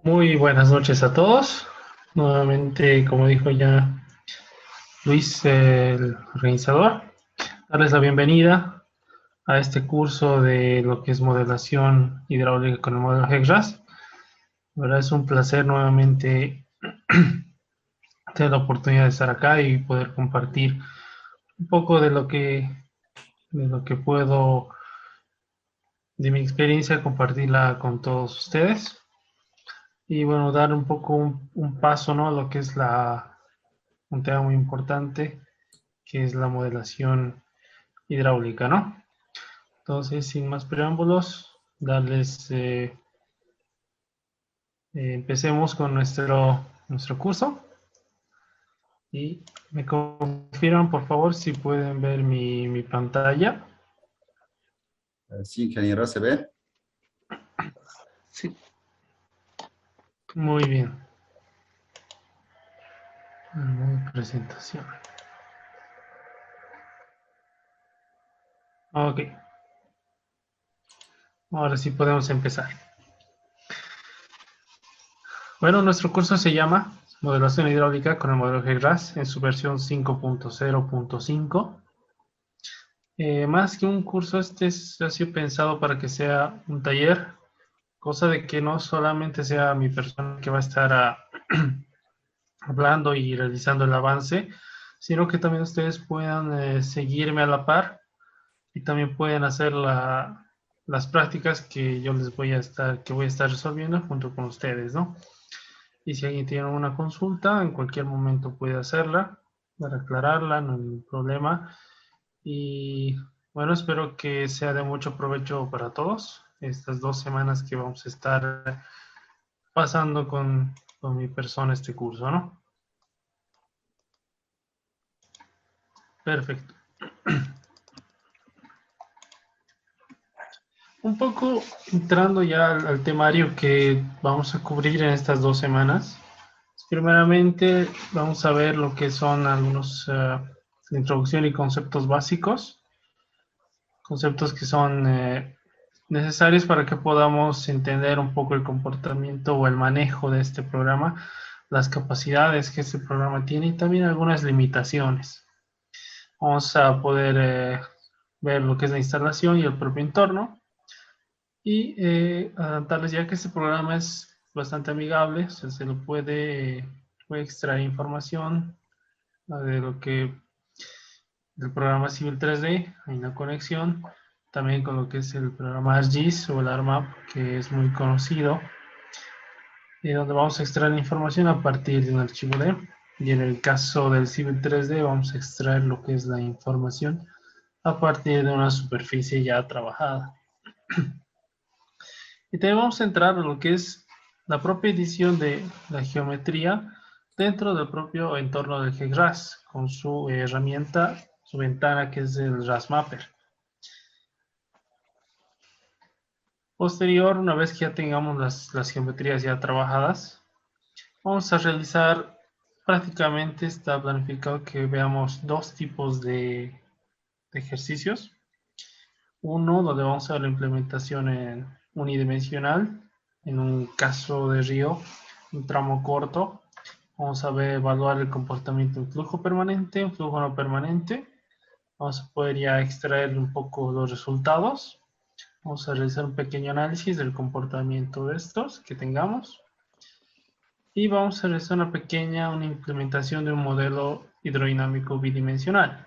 Muy buenas noches a todos. Nuevamente, como dijo ya Luis, el organizador, darles la bienvenida a este curso de lo que es modelación hidráulica con el modelo HEC-RAS. La verdad es un placer nuevamente tener la oportunidad de estar acá y poder compartir un poco de lo que puedo, de mi experiencia, compartirla con todos ustedes. Y bueno, dar un poco un paso, ¿no? A lo que es un tema muy importante que es la modelación hidráulica, ¿no? Entonces, sin más preámbulos, empecemos con nuestro curso y me confirman, por favor, si pueden ver mi pantalla. Sí, ingeniero, ¿se ve? Sí, muy bien. Presentación. Ok, ahora sí podemos empezar. Bueno, nuestro curso se llama Modelación hidráulica con el modelo GERAS en su versión 5.0.5. Más que un curso, ha sido pensado para que sea un taller, cosa de que no solamente sea mi persona que va a estar hablando y realizando el avance, sino que también ustedes puedan seguirme a la par y también pueden hacer las prácticas que voy a estar resolviendo junto con ustedes, ¿no? Y si alguien tiene una consulta, en cualquier momento puede hacerla para aclararla, no hay ningún problema. Y bueno, espero que sea de mucho provecho para todos estas 2 semanas que vamos a estar pasando con mi persona este curso, ¿no? Perfecto. Un poco entrando ya al temario que vamos a cubrir en estas 2 semanas. Primeramente, vamos a ver lo que son algunos introducción y conceptos básicos, conceptos que son necesarios para que podamos entender un poco el comportamiento o el manejo de este programa, las capacidades que este programa tiene y también algunas limitaciones. Vamos a poder ver lo que es la instalación y el propio entorno y adaptarles ya que este programa es bastante amigable, o sea, puede extraer información de lo que del programa Civil 3D, hay una conexión también con lo que es el programa ArcGIS o el ARMAP, que es muy conocido, y donde vamos a extraer la información a partir de un archivo D. Y en el caso del Civil 3D vamos a extraer lo que es la información a partir de una superficie ya trabajada. Y también vamos a entrar en lo que es la propia edición de la geometría dentro del propio entorno del GECRAS, con su herramienta, su ventana que es el RASMapper. Posterior, una vez que ya tengamos las geometrías ya trabajadas, vamos a realizar, prácticamente está planificado que veamos dos tipos de ejercicios. Uno, donde vamos a ver la implementación unidimensional, en un caso de río, un tramo corto. Vamos a ver, evaluar el comportamiento en flujo permanente, en flujo no permanente. Vamos a poder ya extraer un poco los resultados. Vamos a realizar un pequeño análisis del comportamiento de estos que tengamos. Y vamos a realizar una implementación de un modelo hidrodinámico bidimensional.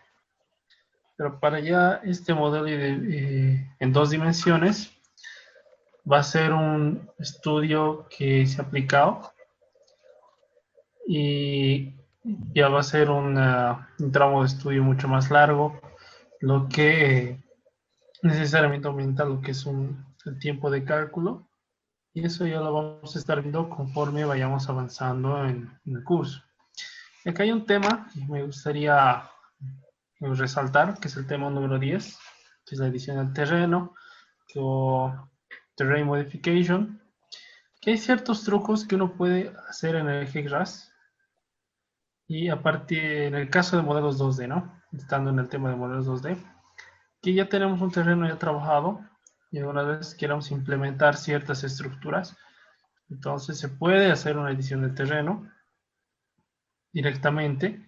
Pero para ya este modelo en 2 dimensiones va a ser un estudio que se ha aplicado y ya va a ser un tramo de estudio mucho más largo, lo que necesariamente aumenta lo que es el tiempo de cálculo, y eso ya lo vamos a estar viendo conforme vayamos avanzando en el curso. Acá hay un tema que me gustaría resaltar, que es el tema número 10, que es la edición del terreno o terrain modification, que hay ciertos trucos que uno puede hacer en el GECRAS y aparte en el caso de modelos 2D, ¿no? Estando en el tema de modelos 2D, que ya tenemos un terreno ya trabajado y alguna vez queramos implementar ciertas estructuras, Entonces se puede hacer una edición del terreno directamente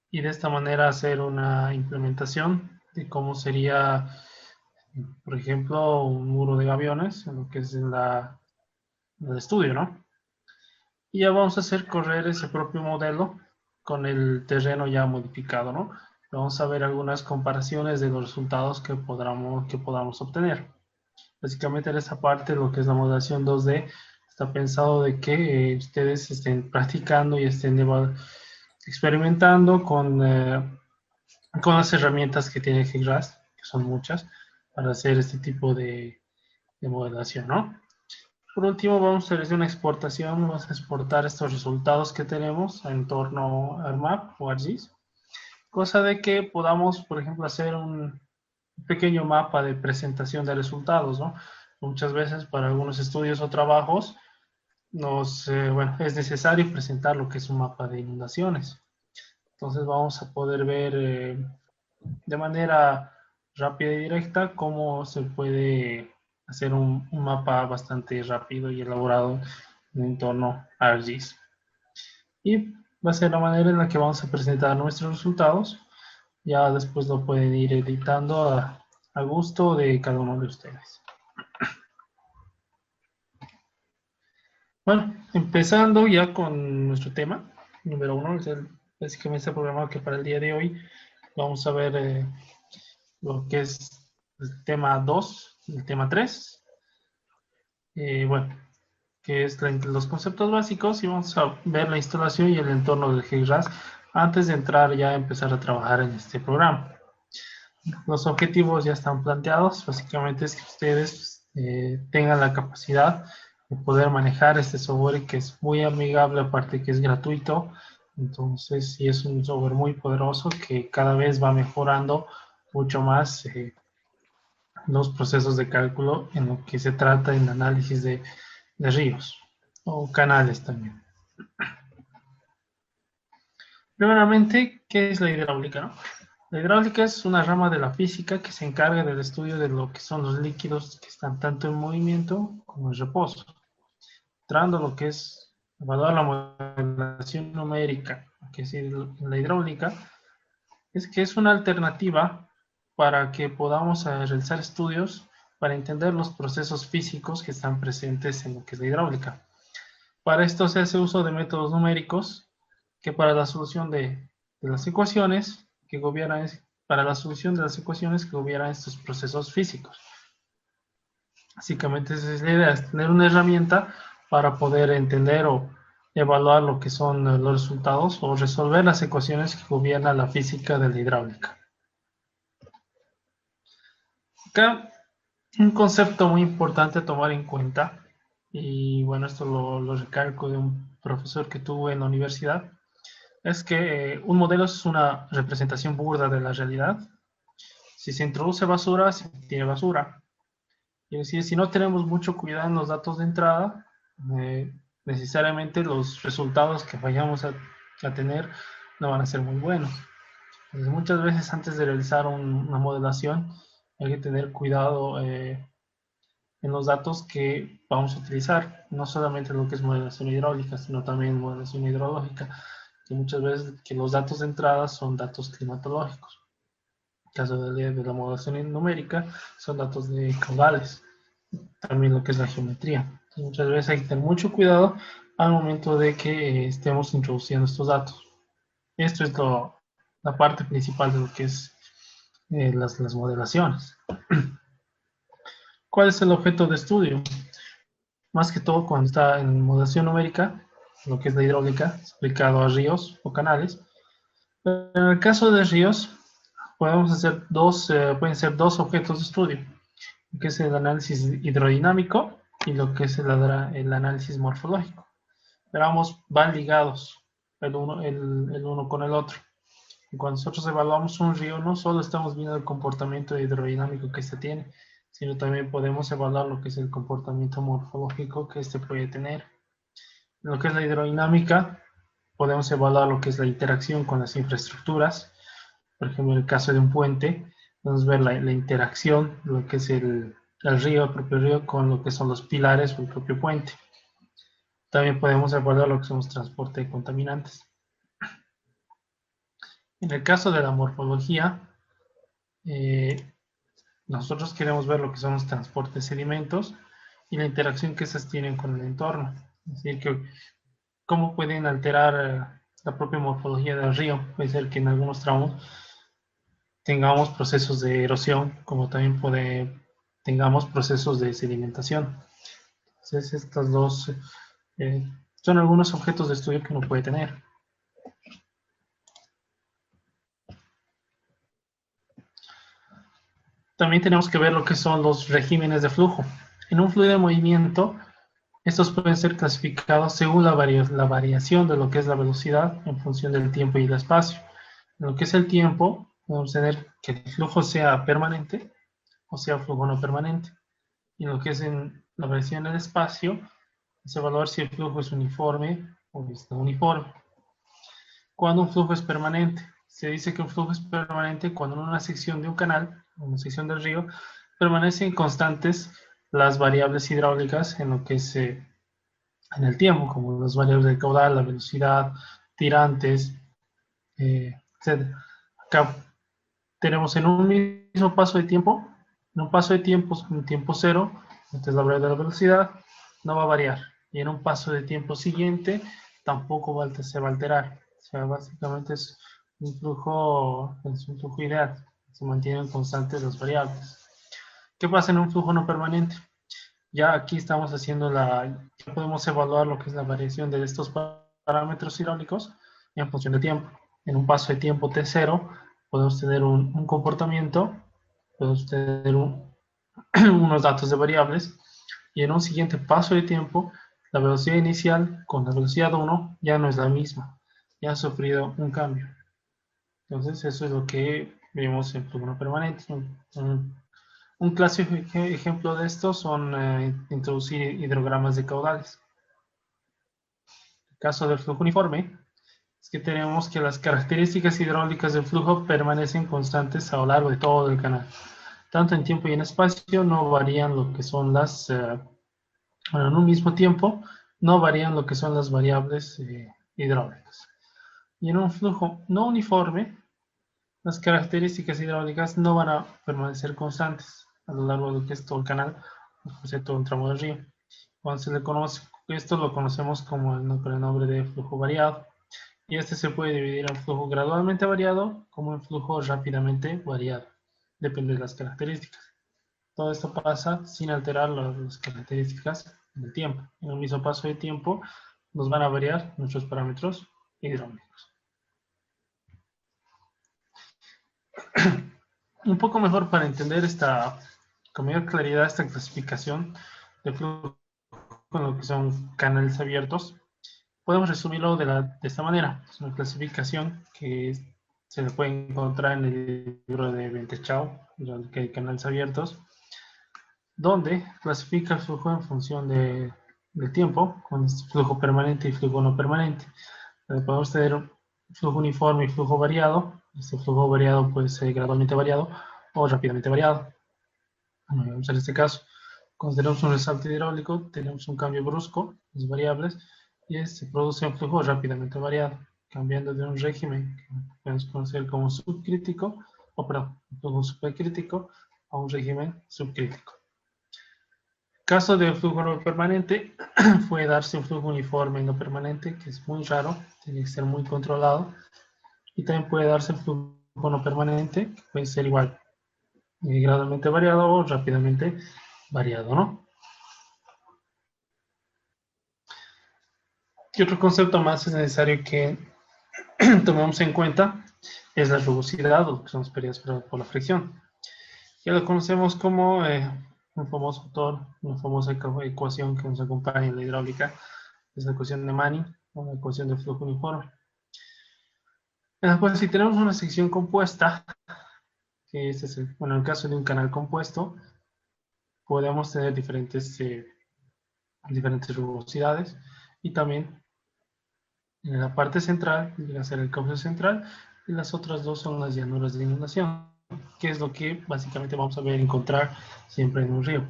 y de esta manera hacer una implementación de cómo sería, por ejemplo, un muro de gaviones, en lo que es el estudio, ¿no? Y ya vamos a hacer correr ese propio modelo con el terreno ya modificado, ¿no? Vamos a ver algunas comparaciones de los resultados que podamos obtener. Básicamente en esta parte, lo que es la modelación 2D, está pensado de que ustedes estén practicando y estén experimentando con las herramientas que tiene GIGRAS, que son muchas, para hacer este tipo de modelación, ¿no? Por último, vamos a hacer una exportación, vamos a exportar estos resultados que tenemos en torno a ArcMap o ArcGIS, cosa de que podamos, por ejemplo, hacer un pequeño mapa de presentación de resultados, ¿no? Muchas veces para algunos estudios o trabajos bueno, es necesario presentar lo que es un mapa de inundaciones. Entonces vamos a poder ver de manera rápida y directa cómo se puede hacer un mapa bastante rápido y elaborado en entorno ArcGIS. Y va a ser la manera en la que vamos a presentar nuestros resultados. Ya después lo pueden ir editando a gusto de cada uno de ustedes. Bueno, empezando ya con nuestro tema, número 1, básicamente está programado que para el día de hoy vamos a ver lo que es el tema 2, el tema 3, bueno, que es los conceptos básicos y vamos a ver la instalación y el entorno del GIGRAS antes de entrar ya a empezar a trabajar en este programa. Los objetivos ya están planteados, básicamente es que ustedes tengan la capacidad de poder manejar este software que es muy amigable, aparte que es gratuito. Entonces sí es un software muy poderoso que cada vez va mejorando mucho más los procesos de cálculo en lo que se trata en análisis de ríos o canales también. Primeramente, ¿qué es la hidráulica, no? La hidráulica es una rama de la física que se encarga del estudio de lo que son los líquidos que están tanto en movimiento como en reposo. Entrando lo que es evaluar la modelación numérica, que es la hidráulica, es que es una alternativa para que podamos realizar estudios para entender los procesos físicos que están presentes en lo que es la hidráulica. Para esto se hace uso de métodos numéricos que para la solución de las ecuaciones que gobiernan, para la solución de las ecuaciones que gobiernan estos procesos físicos. Básicamente esa es la idea, es tener una herramienta para poder entender o evaluar lo que son los resultados o resolver las ecuaciones que gobiernan la física de la hidráulica. Acá un concepto muy importante a tomar en cuenta, y bueno, esto lo recalco de un profesor que tuve en la universidad, es que un modelo es una representación burda de la realidad. Si se introduce basura, se tiene basura. Es decir, si no tenemos mucho cuidado en los datos de entrada, necesariamente los resultados que vayamos a tener no van a ser muy buenos. Entonces, muchas veces antes de realizar una modelación hay que tener cuidado en los datos que vamos a utilizar, no solamente lo que es modelación hidráulica, sino también modelación hidrológica, que muchas veces que los datos de entrada son datos climatológicos. En el caso de la modelación numérica son datos de caudales, también lo que es la geometría. Entonces, muchas veces hay que tener mucho cuidado al momento de que estemos introduciendo estos datos. Esto es la parte principal de lo que es las modelaciones. ¿Cuál es el objeto de estudio? Más que todo cuando está en modelación numérica, lo que es la hidráulica, aplicado a ríos o canales. Pero en el caso de ríos, podemos hacer pueden ser dos objetos de estudio, lo que es el análisis hidrodinámico y lo que es el análisis morfológico. Pero ambos van ligados el uno con el otro. Y cuando nosotros evaluamos un río, no solo estamos viendo el comportamiento hidrodinámico que éste tiene, sino también podemos evaluar lo que es el comportamiento morfológico que éste puede tener. En lo que es la hidrodinámica, podemos evaluar lo que es la interacción con las infraestructuras. Por ejemplo, en el caso de un puente, podemos ver la interacción de lo que es el río, el propio río, con lo que son los pilares o el propio puente. También podemos evaluar lo que son los transportes de contaminantes. En el caso de la morfología, nosotros queremos ver lo que son los transportes de sedimentos y la interacción que esas tienen con el entorno. Es decir, que cómo pueden alterar la propia morfología del río. Puede ser que en algunos tramos tengamos procesos de erosión, como también tengamos procesos de sedimentación. Entonces, estos dos son algunos objetos de estudio que uno puede tener. También tenemos que ver lo que son los regímenes de flujo. En un fluido de movimiento, estos pueden ser clasificados según la variación de lo que es la velocidad en función del tiempo y el espacio. En lo que es el tiempo, podemos tener que el flujo sea permanente o sea flujo no permanente. Y en lo que es en la variación del espacio, es evaluar si el flujo es uniforme o no uniforme. Cuando un flujo es permanente, se dice que un flujo es permanente cuando en una sección de un canal, una sección del río, permanecen constantes las variables hidráulicas en lo que es en el tiempo, como las variables del caudal, la velocidad, tirantes, etc. Acá tenemos en un mismo paso de tiempo, en un paso de tiempo, en tiempo cero, esta es la variable de la velocidad, no va a variar. Y en un paso de tiempo siguiente, tampoco se va a alterar. O sea, básicamente es un flujo ideal. Se mantienen constantes las variables. ¿Qué pasa en un flujo no permanente? Ya aquí estamos haciendo ya podemos evaluar lo que es la variación de estos parámetros hidráulicos en función de tiempo. En un paso de tiempo T0 podemos tener un comportamiento, podemos tener unos datos de variables, y en un siguiente paso de tiempo, la velocidad inicial con la velocidad 1 ya no es la misma, ya ha sufrido un cambio. Entonces eso es lo que vemos en flujo no permanente. Un clásico ejemplo de esto son introducir hidrogramas de caudales. En el caso del flujo uniforme, es que tenemos que las características hidráulicas del flujo permanecen constantes a lo largo de todo el canal. Tanto en tiempo y en espacio no varían lo que son bueno, en un mismo tiempo no varían lo que son las variables hidráulicas. Y en un flujo no uniforme, las características hidráulicas no van a permanecer constantes a lo largo de lo que es todo el canal, o sea, todo el tramo del río. Cuando se le conoce, esto lo conocemos como con el nombre de flujo variado. Y este se puede dividir en flujo gradualmente variado como en flujo rápidamente variado. Depende de las características. Todo esto pasa sin alterar las características del tiempo. En un mismo paso de tiempo nos van a variar nuestros parámetros hidráulicos. Un poco mejor para entender con mayor claridad esta clasificación de flujo con lo que son canales abiertos, podemos resumirlo de esta manera. Es una clasificación que se le puede encontrar en el libro de Ventechau, que hay canales abiertos, donde clasifica el flujo en función del tiempo, con flujo permanente y flujo no permanente. Podemos tener un flujo uniforme y flujo variado. Este flujo variado puede ser gradualmente variado o rápidamente variado. Vamos en este caso, cuando tenemos un resalte hidráulico, tenemos un cambio brusco, las variables, y se produce un flujo rápidamente variado, cambiando de un régimen que podemos conocer como subcrítico, un flujo supercrítico, a un régimen subcrítico. Caso de flujo no permanente, puede darse un flujo uniforme no permanente, que es muy raro, tiene que ser muy controlado, y también puede darse el flujo no permanente, que puede ser igual, gradualmente variado o rápidamente variado, ¿no? Y otro concepto más es necesario que tomemos en cuenta es la rugosidad, o que son las pérdidas por la fricción. Ya lo conocemos como un famoso autor, una famosa ecuación que nos acompaña en la hidráulica, es la ecuación de Manning, o la ecuación de flujo uniforme. Pues si tenemos una sección compuesta, que este es en el caso de un canal compuesto, podemos tener diferentes rugosidades, y también en la parte central llega a ser el cauce central, y las otras dos son las llanuras de inundación, que es lo que básicamente vamos a encontrar siempre en un río.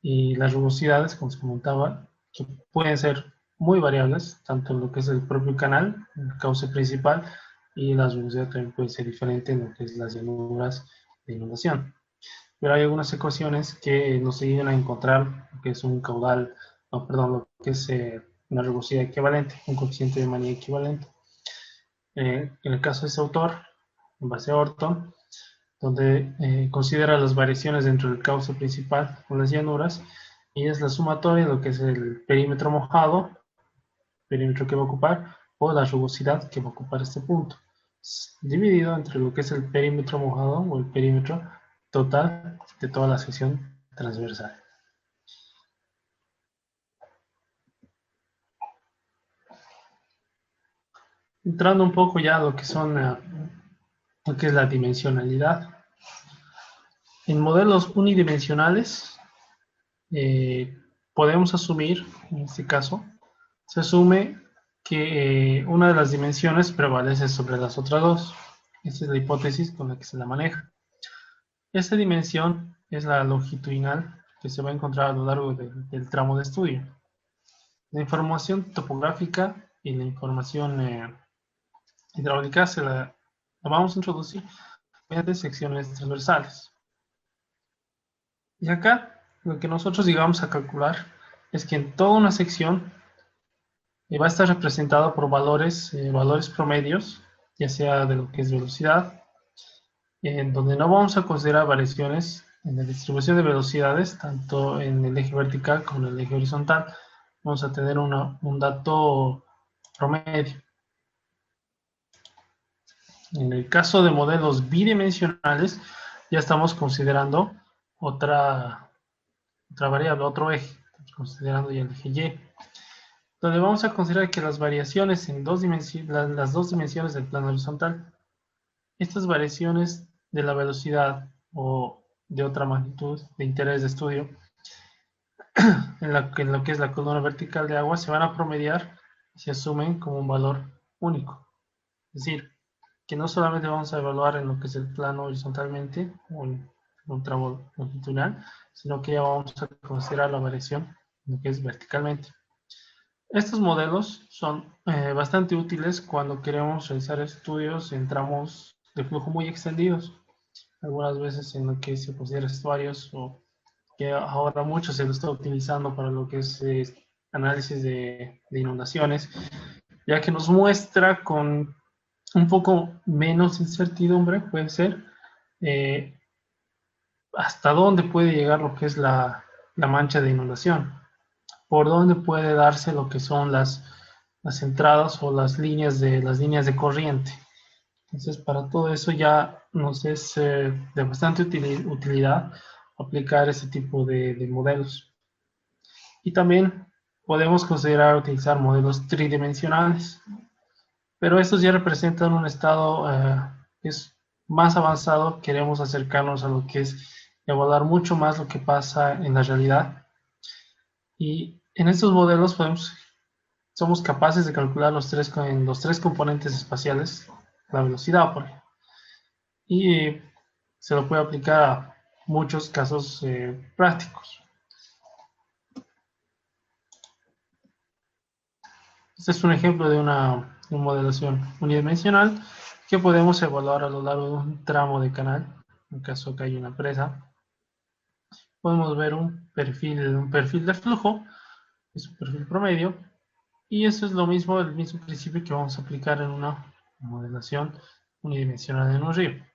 Y las rugosidades, como se comentaba, que pueden ser muy variables, tanto en lo que es el propio canal, el cauce principal, y la rugosidad también puede ser diferente en lo que es las llanuras de inundación. Pero hay algunas ecuaciones que nos ayudan a encontrar lo que es un caudal, no, perdón, lo que es una rugosidad equivalente, un coeficiente de manía equivalente. En el caso de este autor, en base a Orton, donde considera las variaciones dentro del cauce principal con las llanuras, y es la sumatoria de lo que es el perímetro mojado, perímetro que va a ocupar, o la rugosidad que va a ocupar este punto, dividido entre lo que es el perímetro mojado o el perímetro total de toda la sección transversal. Entrando un poco ya a lo que son lo que es la dimensionalidad. En modelos unidimensionales podemos asumir, en este caso, se asume que una de las dimensiones prevalece sobre las otras dos. Esa es la hipótesis con la que se la maneja. Esta dimensión es la longitudinal que se va a encontrar a lo largo del tramo de estudio. La información topográfica y la información hidráulica la vamos a introducir mediante secciones transversales. Y acá lo que nosotros llegamos a calcular es que en toda una sección va a estar representado por valores promedios, ya sea de lo que es velocidad, en donde no vamos a considerar variaciones en la distribución de velocidades, tanto en el eje vertical como en el eje horizontal. Vamos a tener un dato promedio. En el caso de modelos bidimensionales, ya estamos considerando otra variable, otro eje, estamos considerando ya el eje Y, donde vamos a considerar que las variaciones en las dos dimensiones del plano horizontal, estas variaciones de la velocidad o de otra magnitud de interés de estudio, en lo que es la columna vertical de agua, se van a promediar y se asumen como un valor único. Es decir, que no solamente vamos a evaluar en lo que es el plano horizontalmente o en un tramo longitudinal, sino que ya vamos a considerar la variación en lo que es verticalmente. Estos modelos son bastante útiles cuando queremos realizar estudios en tramos de flujo muy extendidos, algunas veces en lo que se considera estuarios, o que ahora mucho se lo está utilizando para lo que es análisis de inundaciones, ya que nos muestra con un poco menos incertidumbre, puede ser, hasta dónde puede llegar lo que es la mancha de inundación, por dónde puede darse lo que son las entradas o las líneas de corriente. Entonces, para todo eso ya nos es de bastante utilidad aplicar ese tipo de modelos. Y también podemos considerar utilizar modelos tridimensionales, pero estos ya representan un estado que es más avanzado. Queremos acercarnos a lo que es evaluar mucho más lo que pasa en la realidad. Y en estos modelos somos capaces de calcular los tres componentes espaciales, la velocidad, por ejemplo. Y se lo puede aplicar a muchos casos prácticos. Este es un ejemplo de una modelación unidimensional que podemos evaluar a lo largo de un tramo de canal. En caso que haya una presa, podemos ver un perfil de flujo, es un perfil promedio, y eso es lo mismo, el mismo principio que vamos a aplicar en una modelación unidimensional en un río.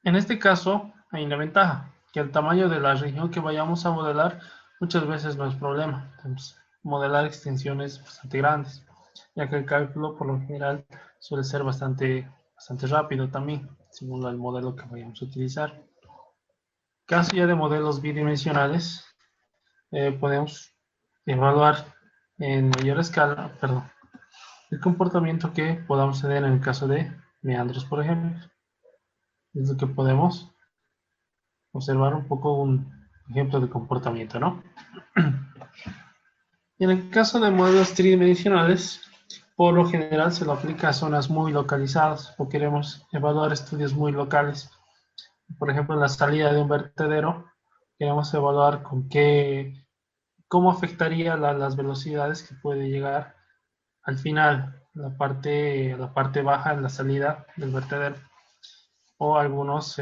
En este caso hay una ventaja, que el tamaño de la región que vayamos a modelar muchas veces no es problema. Entonces, modelar extensiones bastante grandes, ya que el cálculo por lo general suele ser bastante rápido también, según el modelo que vayamos a utilizar. Caso ya de modelos bidimensionales, podemos evaluar en mayor escala, el comportamiento que podamos tener en el caso de meandros, por ejemplo. Es lo que podemos observar un poco un ejemplo de comportamiento, ¿no? Y en el caso de modelos tridimensionales, por lo general se lo aplica a zonas muy localizadas, o queremos evaluar estudios muy locales. Por ejemplo, en la salida de un vertedero, queremos evaluar cómo afectaría las velocidades que puede llegar al final, la parte baja, en la salida del vertedero, o algunos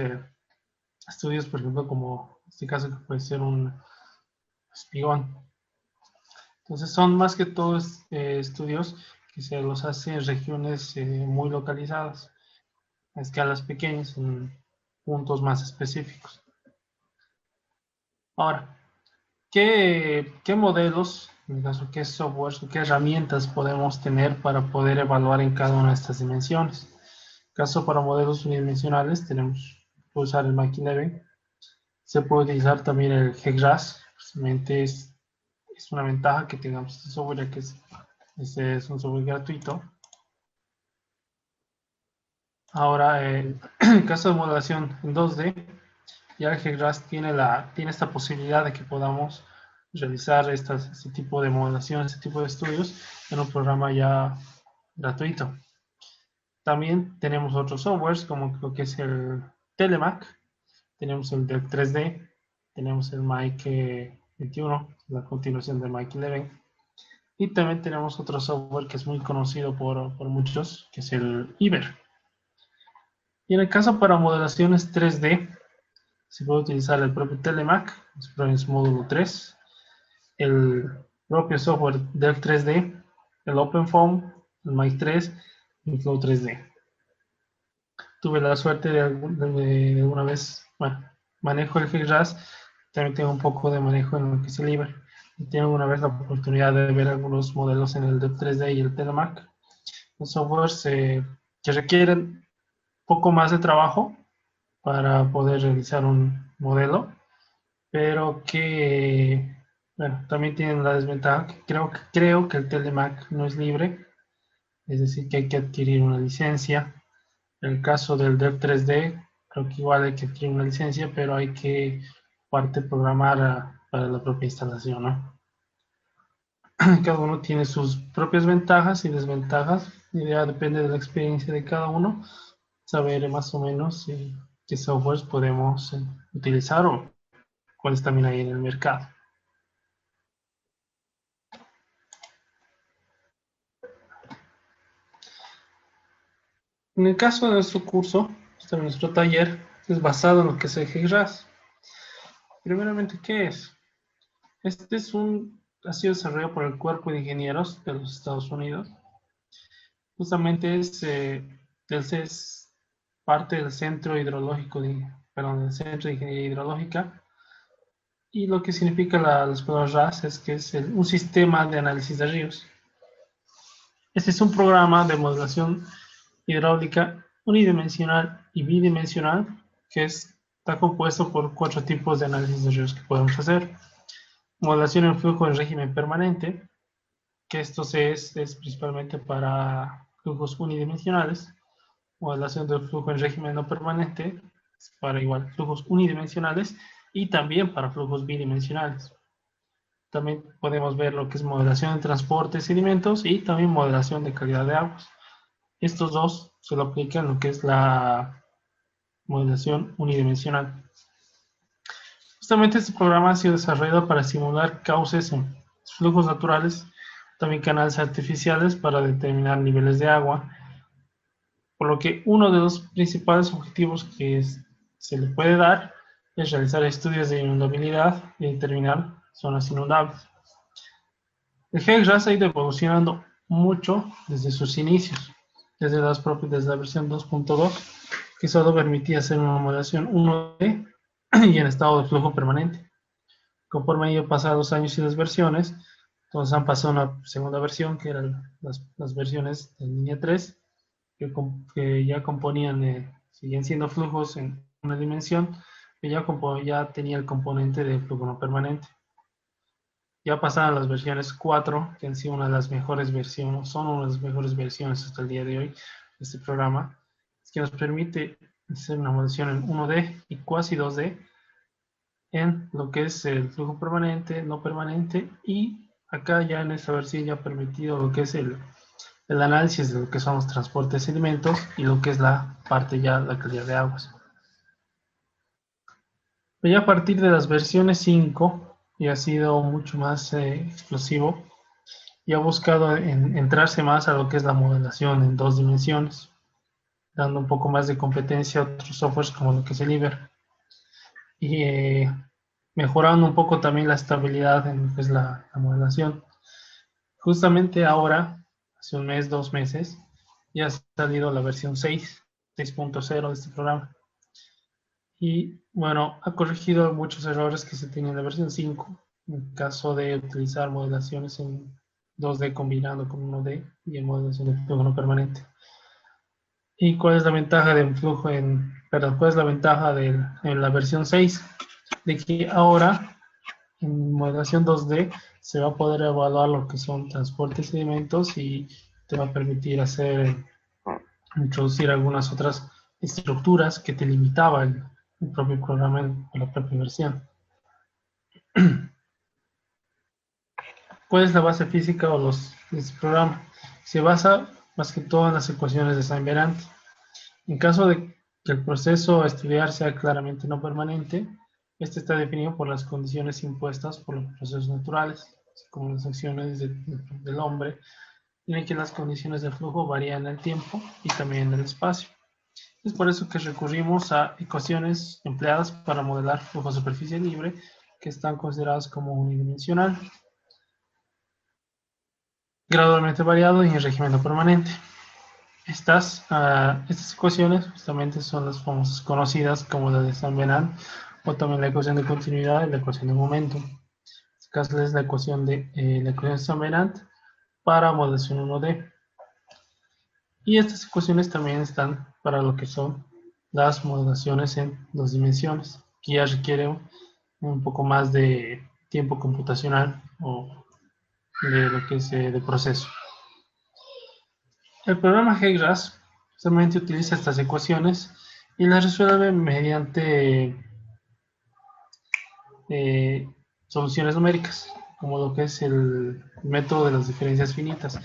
estudios, por ejemplo, como en este caso que puede ser un espigón. Entonces son más que todos estudios que se los hace en regiones muy localizadas, a escalas pequeñas, en puntos más específicos. Ahora, ¿qué modelos, en el caso, qué softwares o qué herramientas podemos tener para poder evaluar en cada una de estas dimensiones? En el caso para modelos unidimensionales, puede usar el Mach11, se puede utilizar también el GECRAS, simplemente es una ventaja que tengamos este software, ya que es un software gratuito. Ahora, en el caso de modelación en 2D, ya el GECRAS tiene esta posibilidad de que podamos realizar este tipo de modelación, este tipo de estudios en un programa ya gratuito. También tenemos otros softwares como lo que es el Telemac, tenemos el del 3D, tenemos el Mike 21, la continuación del Mike 11, y también tenemos otro software que es muy conocido por muchos, que es el IBER. Y en el caso para modelaciones 3D, se puede utilizar el propio Telemac, en su módulo 3, el propio software del 3D, el OpenFOAM, el Mike 3 y Flow 3D. Tuve la suerte de alguna vez, bueno, manejo el GECRAS, también tengo un poco de manejo en lo que es el IBER. Y tengo alguna vez la oportunidad de ver algunos modelos en el del 3D y el Telemac. Los softwares que requieren poco más de trabajo para poder realizar un modelo, pero que, bueno, también tienen la desventaja que creo que el Telemac no es libre, es decir, que hay que adquirir una licencia. En el caso del Dev 3D, creo que igual hay que adquirir una licencia, pero hay que parte programar para la propia instalación, ¿no? Cada uno tiene sus propias ventajas y desventajas, y ya depende de la experiencia de cada uno, saber más o menos qué softwares podemos utilizar o cuáles también hay en el mercado. En el caso de nuestro curso, nuestro taller es basado en lo que es el GECRAS. Primeramente, ¿qué es? Este ha sido desarrollado por el Cuerpo de Ingenieros de los Estados Unidos. Justamente es parte del Centro Hidrológico del Centro de Ingeniería Hidrológica. Y lo que significa las palabras RAS es que es un sistema de análisis de ríos. Este es un programa de modelación hidráulica unidimensional y bidimensional que está compuesto por 4 tipos de análisis de ríos que podemos hacer. Modelación en flujo en régimen permanente, que esto es principalmente para flujos unidimensionales. Modelación del flujo en régimen no permanente, para igual flujos unidimensionales, y también para flujos bidimensionales. También podemos ver lo que es modelación de transporte de sedimentos y también modelación de calidad de aguas. Estos dos se lo aplican en lo que es la modelación unidimensional. Justamente este programa ha sido desarrollado para simular cauces en flujos naturales, también canales artificiales para determinar niveles de agua, por lo que uno de los principales objetivos que se le puede dar es realizar estudios de inundabilidad y determinar zonas inundables. El GECRAS ha ido evolucionando mucho desde sus inicios, desde la versión 2.2, que solo permitía hacer una modelación 1D y en estado de flujo permanente. Conforme han ido pasando los años y las versiones, entonces han pasado a una segunda versión, que eran las versiones de línea 3, que ya componían, siguen siendo flujos en una dimensión, que ya tenía el componente de flujo no permanente. Ya pasaron las versiones 4, que han sido una de las mejores versiones, son una de las mejores versiones hasta el día de hoy de este programa, que nos permite hacer una modelación en 1D y cuasi 2D en lo que es el flujo permanente, no permanente, y acá ya en esta versión ya ha permitido lo que es el análisis de lo que son los transportes de sedimentos y lo que es la parte ya la calidad de aguas. Ya a partir de las versiones 5 ya ha sido mucho más explosivo y ha buscado entrarse más a lo que es la modelación en 2 dimensiones, dando un poco más de competencia a otros softwares como lo que es el Iber y mejorando un poco también la estabilidad en lo que es la modelación. Justamente ahora, hace un mes, 2 meses, ya ha salido la versión 6.0 de este programa. Y bueno, ha corregido muchos errores que se tenían en la versión 5, en caso de utilizar modelaciones en 2D combinando con 1D y en modelación de flujo no permanente. ¿Y cuál es la ventaja de un flujo perdón, cuál es la ventaja en la versión 6? De que ahora en modelación 2D se va a poder evaluar lo que son transportes de sedimentos y te va a permitir introducir algunas otras estructuras que te limitaba el propio programa en la propia versión. ¿Cuál es la base física de este programa? Se basa más que todo en las ecuaciones de Saint-Venant. En caso de que el proceso a estudiar sea claramente no permanente, este está definido por las condiciones impuestas por los procesos naturales, así como las acciones del hombre, en que las condiciones de flujo varían en el tiempo y también en el espacio. Es por eso que recurrimos a ecuaciones empleadas para modelar flujo a superficie libre, que están consideradas como unidimensional, gradualmente variado y en régimen no permanente. Estas ecuaciones justamente son las famosas conocidas como la de Saint-Venant o también la ecuación de continuidad y la ecuación de momento. En este caso es la ecuación de Saint-Venant para modelación 1D. Y estas ecuaciones también están para lo que son las modelaciones en 2 dimensiones, que ya requiere un poco más de tiempo computacional o de lo que es de proceso. El programa GEGRAS solamente utiliza estas ecuaciones y las resuelve mediante soluciones numéricas, como lo que es el método de las diferencias finitas,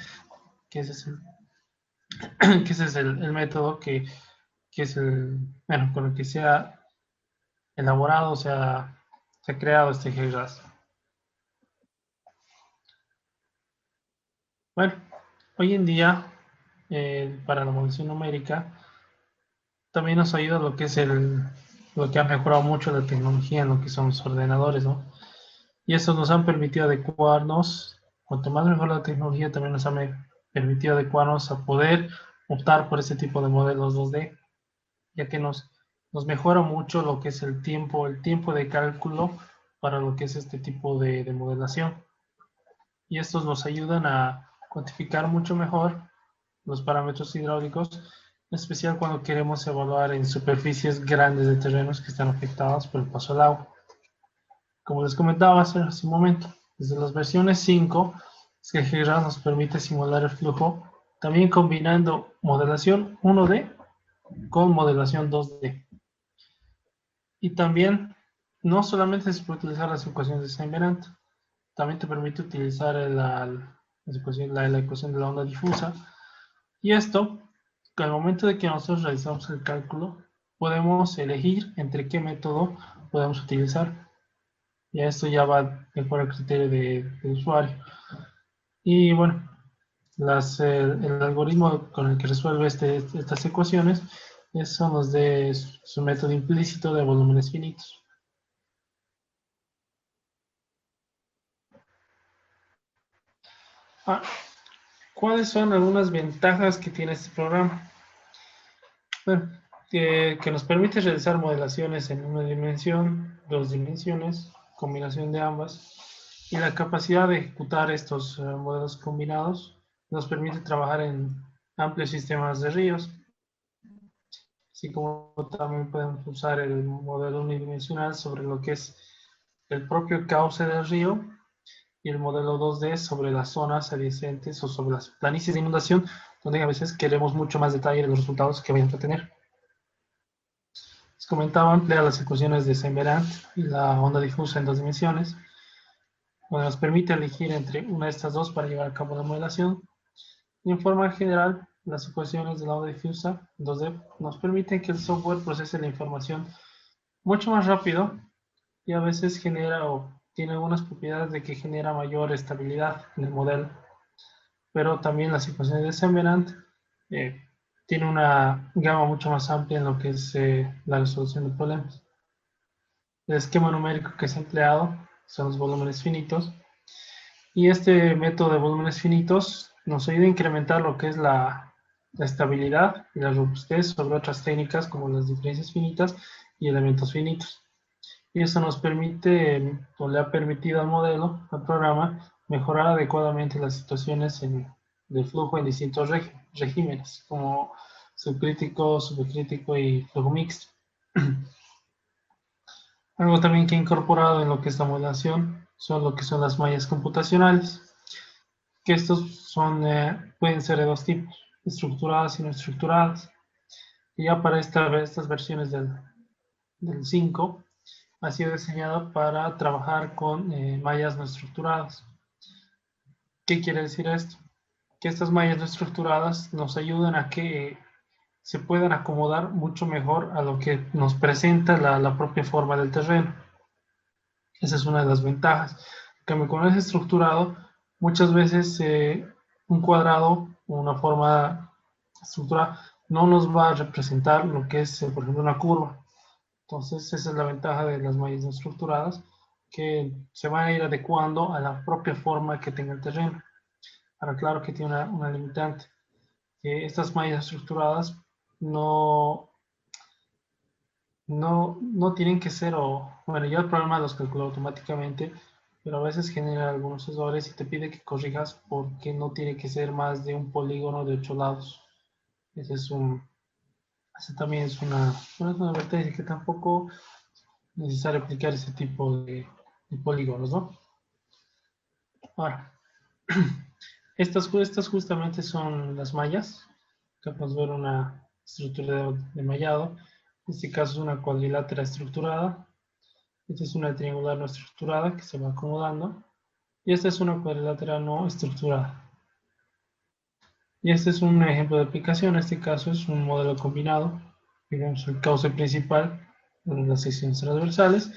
que ese es que ese es el método que es bueno, con el que se ha elaborado, se ha creado este GEGRAS. Bueno, hoy en día, para la modelación numérica, también nos ayuda lo que es lo que ha mejorado mucho la tecnología en lo que son los ordenadores, ¿no? Y eso nos han permitido adecuarnos, cuanto más mejor la tecnología, también nos ha permitido adecuarnos a poder optar por este tipo de modelos 2D, ya que nos mejora mucho lo que es el tiempo de cálculo para lo que es este tipo de modelación. Y estos nos ayudan a cuantificar mucho mejor los parámetros hidráulicos, en especial cuando queremos evaluar en superficies grandes de terrenos que están afectadas por el paso del agua. Como les comentaba hace un momento, desde las versiones 5, GEGRAS nos permite simular el flujo, también combinando modelación 1D con modelación 2D. Y también, no solamente se puede utilizar las ecuaciones de Saint-Venant, también te permite utilizar la ecuación de la onda difusa. Y esto, al momento de que nosotros realizamos el cálculo, podemos elegir entre qué método podemos utilizar. Y esto ya va de acuerdo al criterio del usuario. Y bueno, el algoritmo con el que resuelve estas ecuaciones son los de su método implícito de volúmenes finitos. ¿Cuáles son algunas ventajas que tiene este programa? Bueno, que nos permite realizar modelaciones en 1 dimensión, 2 dimensiones, combinación de ambas, y la capacidad de ejecutar estos modelos combinados nos permite trabajar en amplios sistemas de ríos, así como también podemos usar el modelo unidimensional sobre lo que es el propio cauce del río y el modelo 2D sobre las zonas adyacentes o sobre las planicies de inundación, donde a veces queremos mucho más detalle de los resultados que vayan a tener. Les comentaba, emplea las ecuaciones de Saint-Venant y la onda difusa en 2 dimensiones, donde nos permite elegir entre una de estas dos para llevar a cabo la modelación. Y en forma general, las ecuaciones de la onda difusa 2D nos permiten que el software procese la información mucho más rápido y a veces genera o tiene algunas propiedades de que genera mayor estabilidad en el modelo. Pero también las ecuaciones de Semmerand tiene una gama mucho más amplia en lo que es la resolución de problemas. El esquema numérico que es empleado son los volúmenes finitos, y este método de volúmenes finitos nos ayuda a incrementar lo que es la estabilidad y la robustez sobre otras técnicas como las diferencias finitas y elementos finitos. Y eso nos permite, o le ha permitido al modelo, al programa, mejorar adecuadamente las situaciones de flujo en distintos regímenes, como subcrítico, supercrítico y flujo mixto. Algo también que he incorporado en lo que es la modelación son lo que son las mallas computacionales, que estos son, pueden ser de dos tipos, estructuradas y no estructuradas. Y ya para estas versiones del 5 ha sido diseñado para trabajar con mallas no estructuradas. ¿Qué quiere decir esto? Que estas mallas no estructuradas nos ayudan a que se puedan acomodar mucho mejor a lo que nos presenta la propia forma del terreno. Esa es una de las ventajas. En cambio, cuando es estructurado, muchas veces un cuadrado o una forma estructurada no nos va a representar lo que es, por ejemplo, una curva. Entonces, esa es la ventaja de las mallas no estructuradas, que se van a ir adecuando a la propia forma que tenga el terreno. Ahora, claro que tiene una limitante, que estas mallas estructuradas no, no tienen que ser, o bueno, yo el programa los calculo automáticamente, pero a veces genera algunos errores y te pide que corrijas porque no tiene que ser más de un polígono de 8 lados. Ese es ese también es una advertencia que tampoco es necesario aplicar ese tipo de polígonos, ¿no? Ahora, estas justamente son las mallas. Acá podemos ver una estructura de mallado. En este caso es una cuadrilátera estructurada. Esta es una triangular no estructurada que se va acomodando. Y esta es una cuadrilátera no estructurada. Y este es un ejemplo de aplicación. En este caso es un modelo combinado. Vemos el cauce principal en las secciones transversales.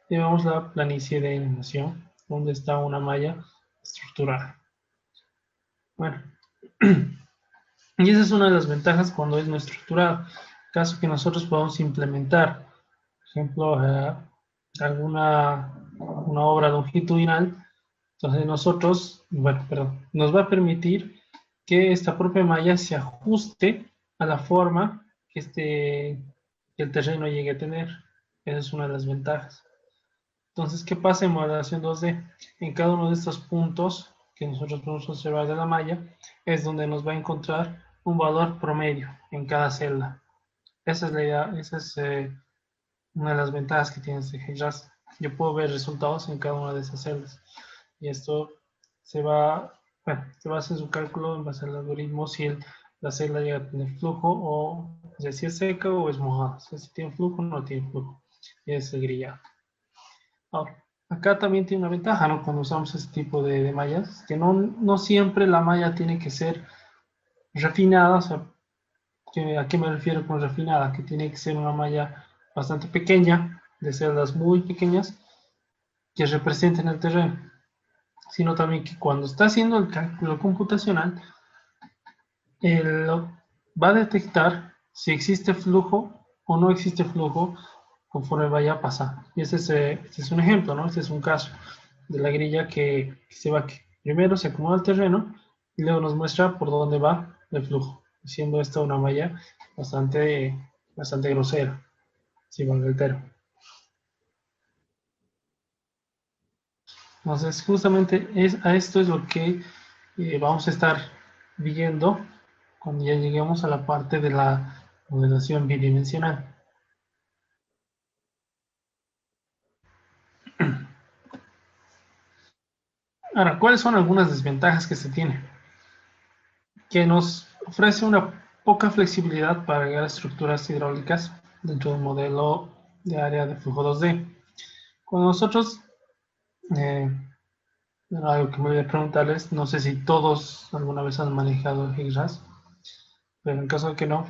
Y vemos la planicie de animación, donde está una malla estructurada. Bueno, y esa es una de las ventajas cuando es no estructurado. Caso que nosotros podamos implementar, por ejemplo, una obra longitudinal, entonces nosotros, bueno, perdón, nos va a permitir que esta propia malla se ajuste a la forma que el terreno llegue a tener. Esa es una de las ventajas. Entonces, ¿qué pasa en modelación 2D? En cada uno de estos puntos que nosotros podemos observar de la malla es donde nos va a encontrar un valor promedio en cada celda. Esa es la idea, esa es una de las ventajas que tiene este HeyRAS. Yo puedo ver resultados en cada una de esas celdas. Y esto se va, bueno, se basa en su cálculo en base al algoritmo si la celda llega a tener flujo o si es seca o es mojada. O sea, si tiene flujo o no tiene flujo. Y es el grillado. Ahora, acá también tiene una ventaja, ¿no? Cuando usamos este tipo de mallas, que no siempre la malla tiene que ser refinada. O sea, ¿a qué me refiero con refinada? Que tiene que ser una malla bastante pequeña, de celdas muy pequeñas, que representen el terreno, sino también que cuando está haciendo el cálculo computacional, él va a detectar si existe flujo o no existe flujo conforme vaya a pasar. Y este es un ejemplo, ¿no? Este es un caso de la grilla que se va, que primero se acomoda el terreno y luego nos muestra por dónde va el flujo, siendo esta una malla bastante grosera, si va el terreno. Entonces, justamente a esto es lo que vamos a estar viendo cuando ya lleguemos a la parte de la modelación bidimensional. Ahora, ¿cuáles son algunas desventajas que se tiene? Que nos ofrece una poca flexibilidad para agregar estructuras hidráulicas dentro del modelo de área de flujo 2D. Cuando nosotros, algo que me voy a preguntarles, no sé si todos alguna vez han manejado HeyRAS, pero en caso de que no,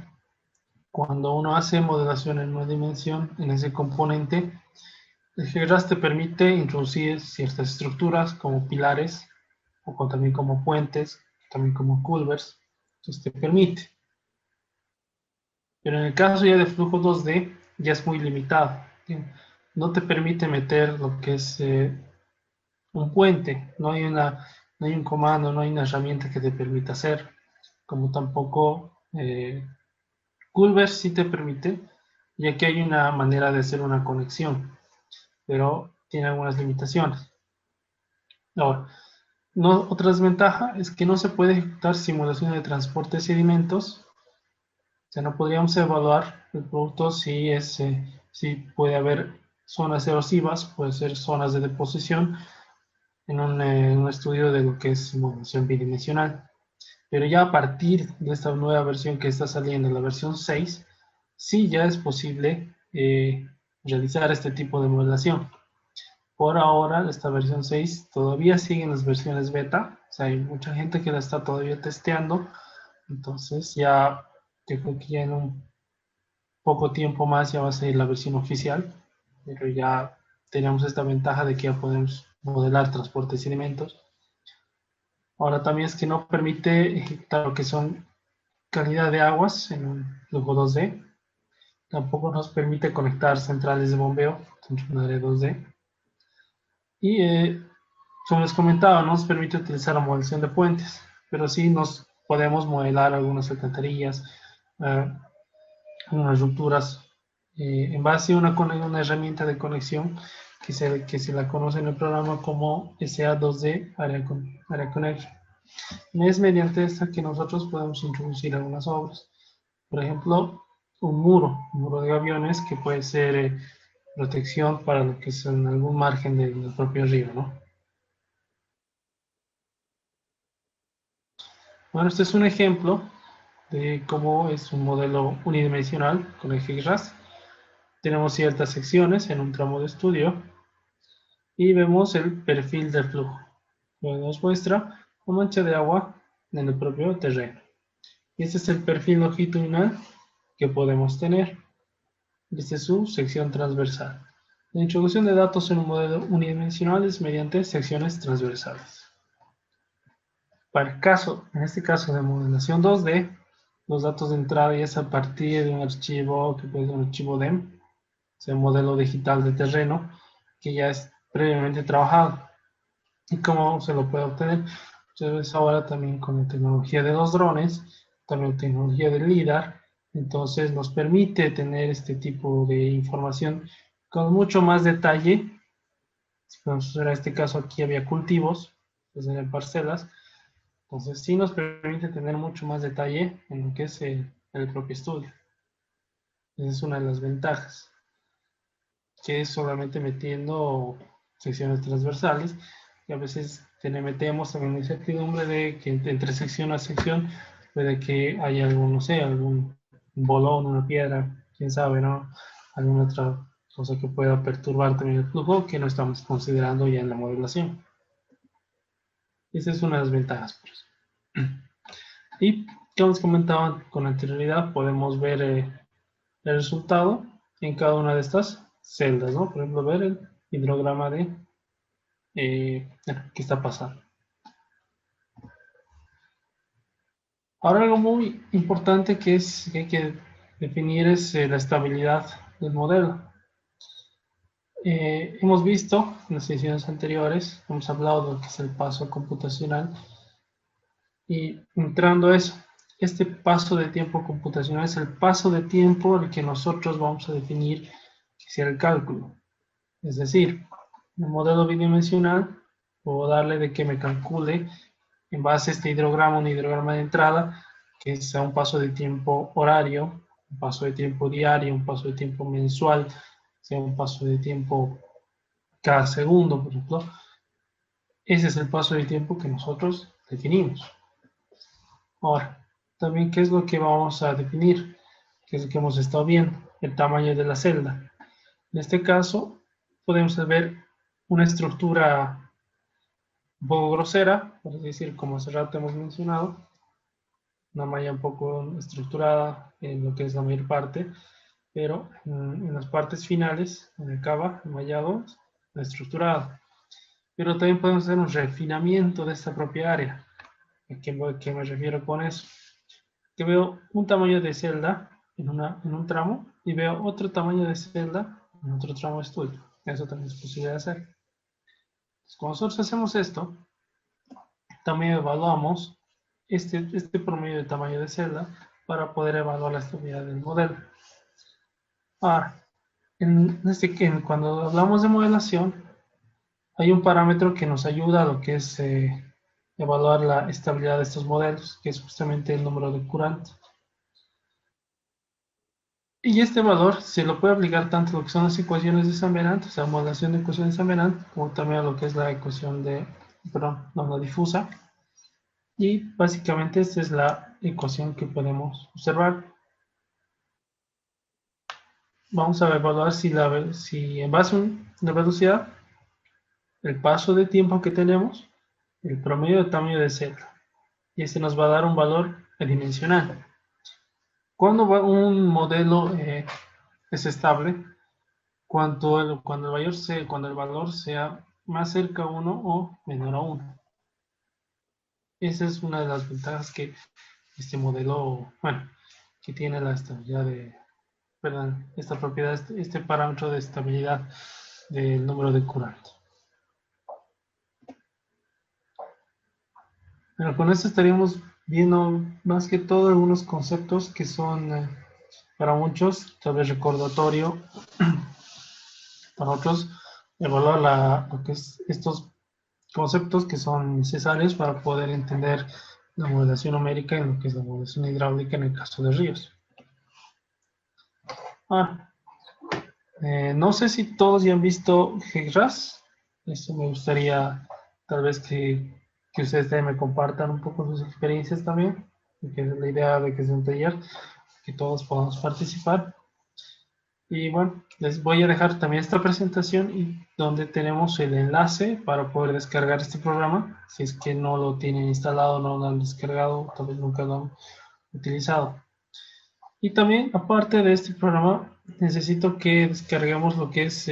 cuando uno hace modelación en una dimensión, en ese componente, El GRAS te permite introducir ciertas estructuras como pilares o también como puentes, también como culvers. Entonces te permite. Pero en el caso ya de flujo 2D ya es muy limitado. No te permite meter lo que es un puente. No hay un comando, no hay una herramienta que te permita hacer. Como tampoco Culver sí te permite, ya que hay una manera de hacer una conexión, pero tiene algunas limitaciones. Ahora, no, otra desventaja es que no se puede ejecutar simulaciones de transporte de sedimentos. O sea, no podríamos evaluar el producto si puede haber zonas erosivas, puede ser zonas de deposición en un estudio de lo que es simulación bidimensional. Pero ya a partir de esta nueva versión que está saliendo, la versión 6, sí ya es posible realizar este tipo de modelación. Por ahora, esta versión 6 todavía sigue en las versiones beta, o sea, hay mucha gente que la está todavía testeando, entonces ya, yo creo que ya en un poco tiempo más ya va a ser la versión oficial, pero ya tenemos esta ventaja de que ya podemos modelar transportes y sedimentos. Ahora también es que no permite ejecutar lo que son calidad de aguas en un flujo 2D. Tampoco nos permite conectar centrales de bombeo dentro de un área 2D. Y como les comentaba, no nos permite utilizar la modelación de puentes, pero sí nos podemos modelar algunas alcantarillas, eh, unas rupturas, en base a una herramienta de conexión que se la conoce en el programa como SA2D Area Connection. Es mediante esta que nosotros podemos introducir algunas obras. Por ejemplo, un muro de aviones que puede ser protección para lo que es en algún margen del propio río, ¿no? Bueno, este es un ejemplo de cómo es un modelo unidimensional con eje y ras. Tenemos ciertas secciones en un tramo de estudio y vemos el perfil del flujo. Luego nos muestra una mancha de agua en el propio terreno. Y este es el perfil longitudinal que podemos tener. Esta es su sección transversal. La introducción de datos en un modelo unidimensional es mediante secciones transversales. Para el caso, en este caso de modelación 2D, los datos de entrada ya es a partir de un archivo que puede ser un archivo DEM, o sea, un modelo digital de terreno, que ya es previamente trabajado. ¿Y cómo se lo puede obtener? Entonces ahora también con la tecnología de los drones, también tecnología del LIDAR, entonces nos permite tener este tipo de información con mucho más detalle. Entonces, en este caso aquí había cultivos, pues en parcelas, entonces sí nos permite tener mucho más detalle en lo que es el propio estudio. Esa es una de las ventajas, que es solamente metiendo secciones transversales y a veces metemos también la incertidumbre de que entre sección a sección puede que haya algún, no sé, algún bolón, una piedra, quién sabe, ¿no? Alguna otra cosa que pueda perturbar también el flujo que no estamos considerando ya en la modelación. Esa es una de las ventajas, por eso. Y como les comentaba con anterioridad, podemos ver el resultado en cada una de estas celdas, ¿no? Por ejemplo, ver el hidrograma de qué está pasando. Ahora algo muy importante que hay que definir es la estabilidad del modelo. Hemos visto en las sesiones anteriores, hemos hablado de lo que es el paso computacional y entrando a eso, este paso de tiempo computacional es el paso de tiempo al que nosotros vamos a definir que sea el cálculo. Es decir, en el modelo bidimensional puedo darle de que me calcule en base a este hidrograma, un hidrograma de entrada, que sea un paso de tiempo horario, un paso de tiempo diario, un paso de tiempo mensual, sea un paso de tiempo cada segundo, por ejemplo. Ese es el paso de tiempo que nosotros definimos. Ahora, también, ¿qué es lo que vamos a definir? ¿Qué es lo que hemos estado viendo? El tamaño de la celda. En este caso, podemos ver una estructura un poco grosera, por decir, como hace rato hemos mencionado, una malla un poco estructurada en lo que es la mayor parte. pero en las partes finales, en el cava, el mallado, el estructurado. Pero también podemos hacer un refinamiento de esta propia área. ¿A qué me refiero con eso? Que veo un tamaño de celda en un tramo y veo otro tamaño de celda en otro tramo de estudio. Eso también es posible de hacer. Entonces, cuando nosotros hacemos esto, también evaluamos este promedio de tamaño de celda para poder evaluar la estabilidad del modelo. Ahora, cuando hablamos de modelación, hay un parámetro que nos ayuda a lo que es evaluar la estabilidad de estos modelos, que es justamente el número de Courant. Y este valor se lo puede aplicar tanto a lo que son las ecuaciones de Saint-Venant, o sea, modelación de ecuaciones de Saint-Venant, como también a lo que es la ecuación de, perdón, no, la difusa. Y básicamente esta es la ecuación que podemos observar. Vamos a evaluar si en base a la velocidad, el paso de tiempo que tenemos, el promedio de tamaño de celda. Y este nos va a dar un valor adimensional. Cuando un modelo es estable, cuando el valor sea más cerca a 1 o menor a 1. Esa es una de las ventajas que este modelo, bueno, que tiene la estabilidad de, perdón, esta propiedad, este parámetro de estabilidad del número de Courant. Pero con esto estaríamos viendo más que todo algunos conceptos que son para muchos tal vez recordatorio, para otros evaluar lo que es estos conceptos que son necesarios para poder entender la modelación numérica en lo que es la modelación hidráulica en el caso de ríos. No sé si todos ya han visto GECRAS. Esto me gustaría tal vez que ustedes también me compartan un poco sus experiencias también, que es la idea de que sea un taller, que todos podamos participar. Y bueno, les voy a dejar también esta presentación y donde tenemos el enlace para poder descargar este programa. Si es que no lo tienen instalado, no lo han descargado, tal vez nunca lo han utilizado. Y también, aparte de este programa, necesito que descarguemos lo que es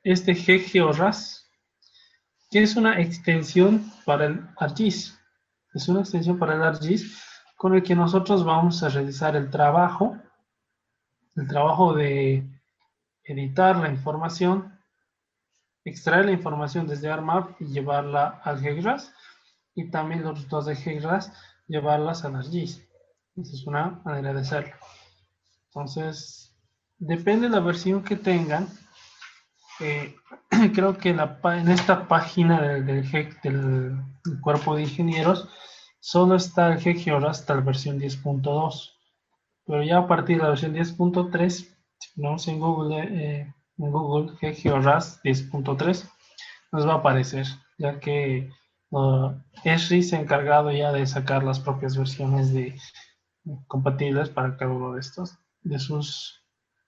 este GeoRAS, que es una extensión para el ArcGIS. Es una extensión para el ArcGIS con el que nosotros vamos a realizar el trabajo de editar la información, extraer la información desde ArcMap y llevarla al GeoRAS, y también los resultados de GeoRAS llevarlas al ArcGIS. Esa es una manera de hacerlo. Entonces, depende de la versión que tengan. Creo que en esta página del cuerpo de ingenieros solo está el GeoRAS hasta la versión 10.2. Pero ya a partir de la versión 10.3, si ponemos en Google GeoRAS 10.3, nos va a aparecer, ya que Esri se ha encargado ya de sacar las propias versiones compatibles para cada uno de sus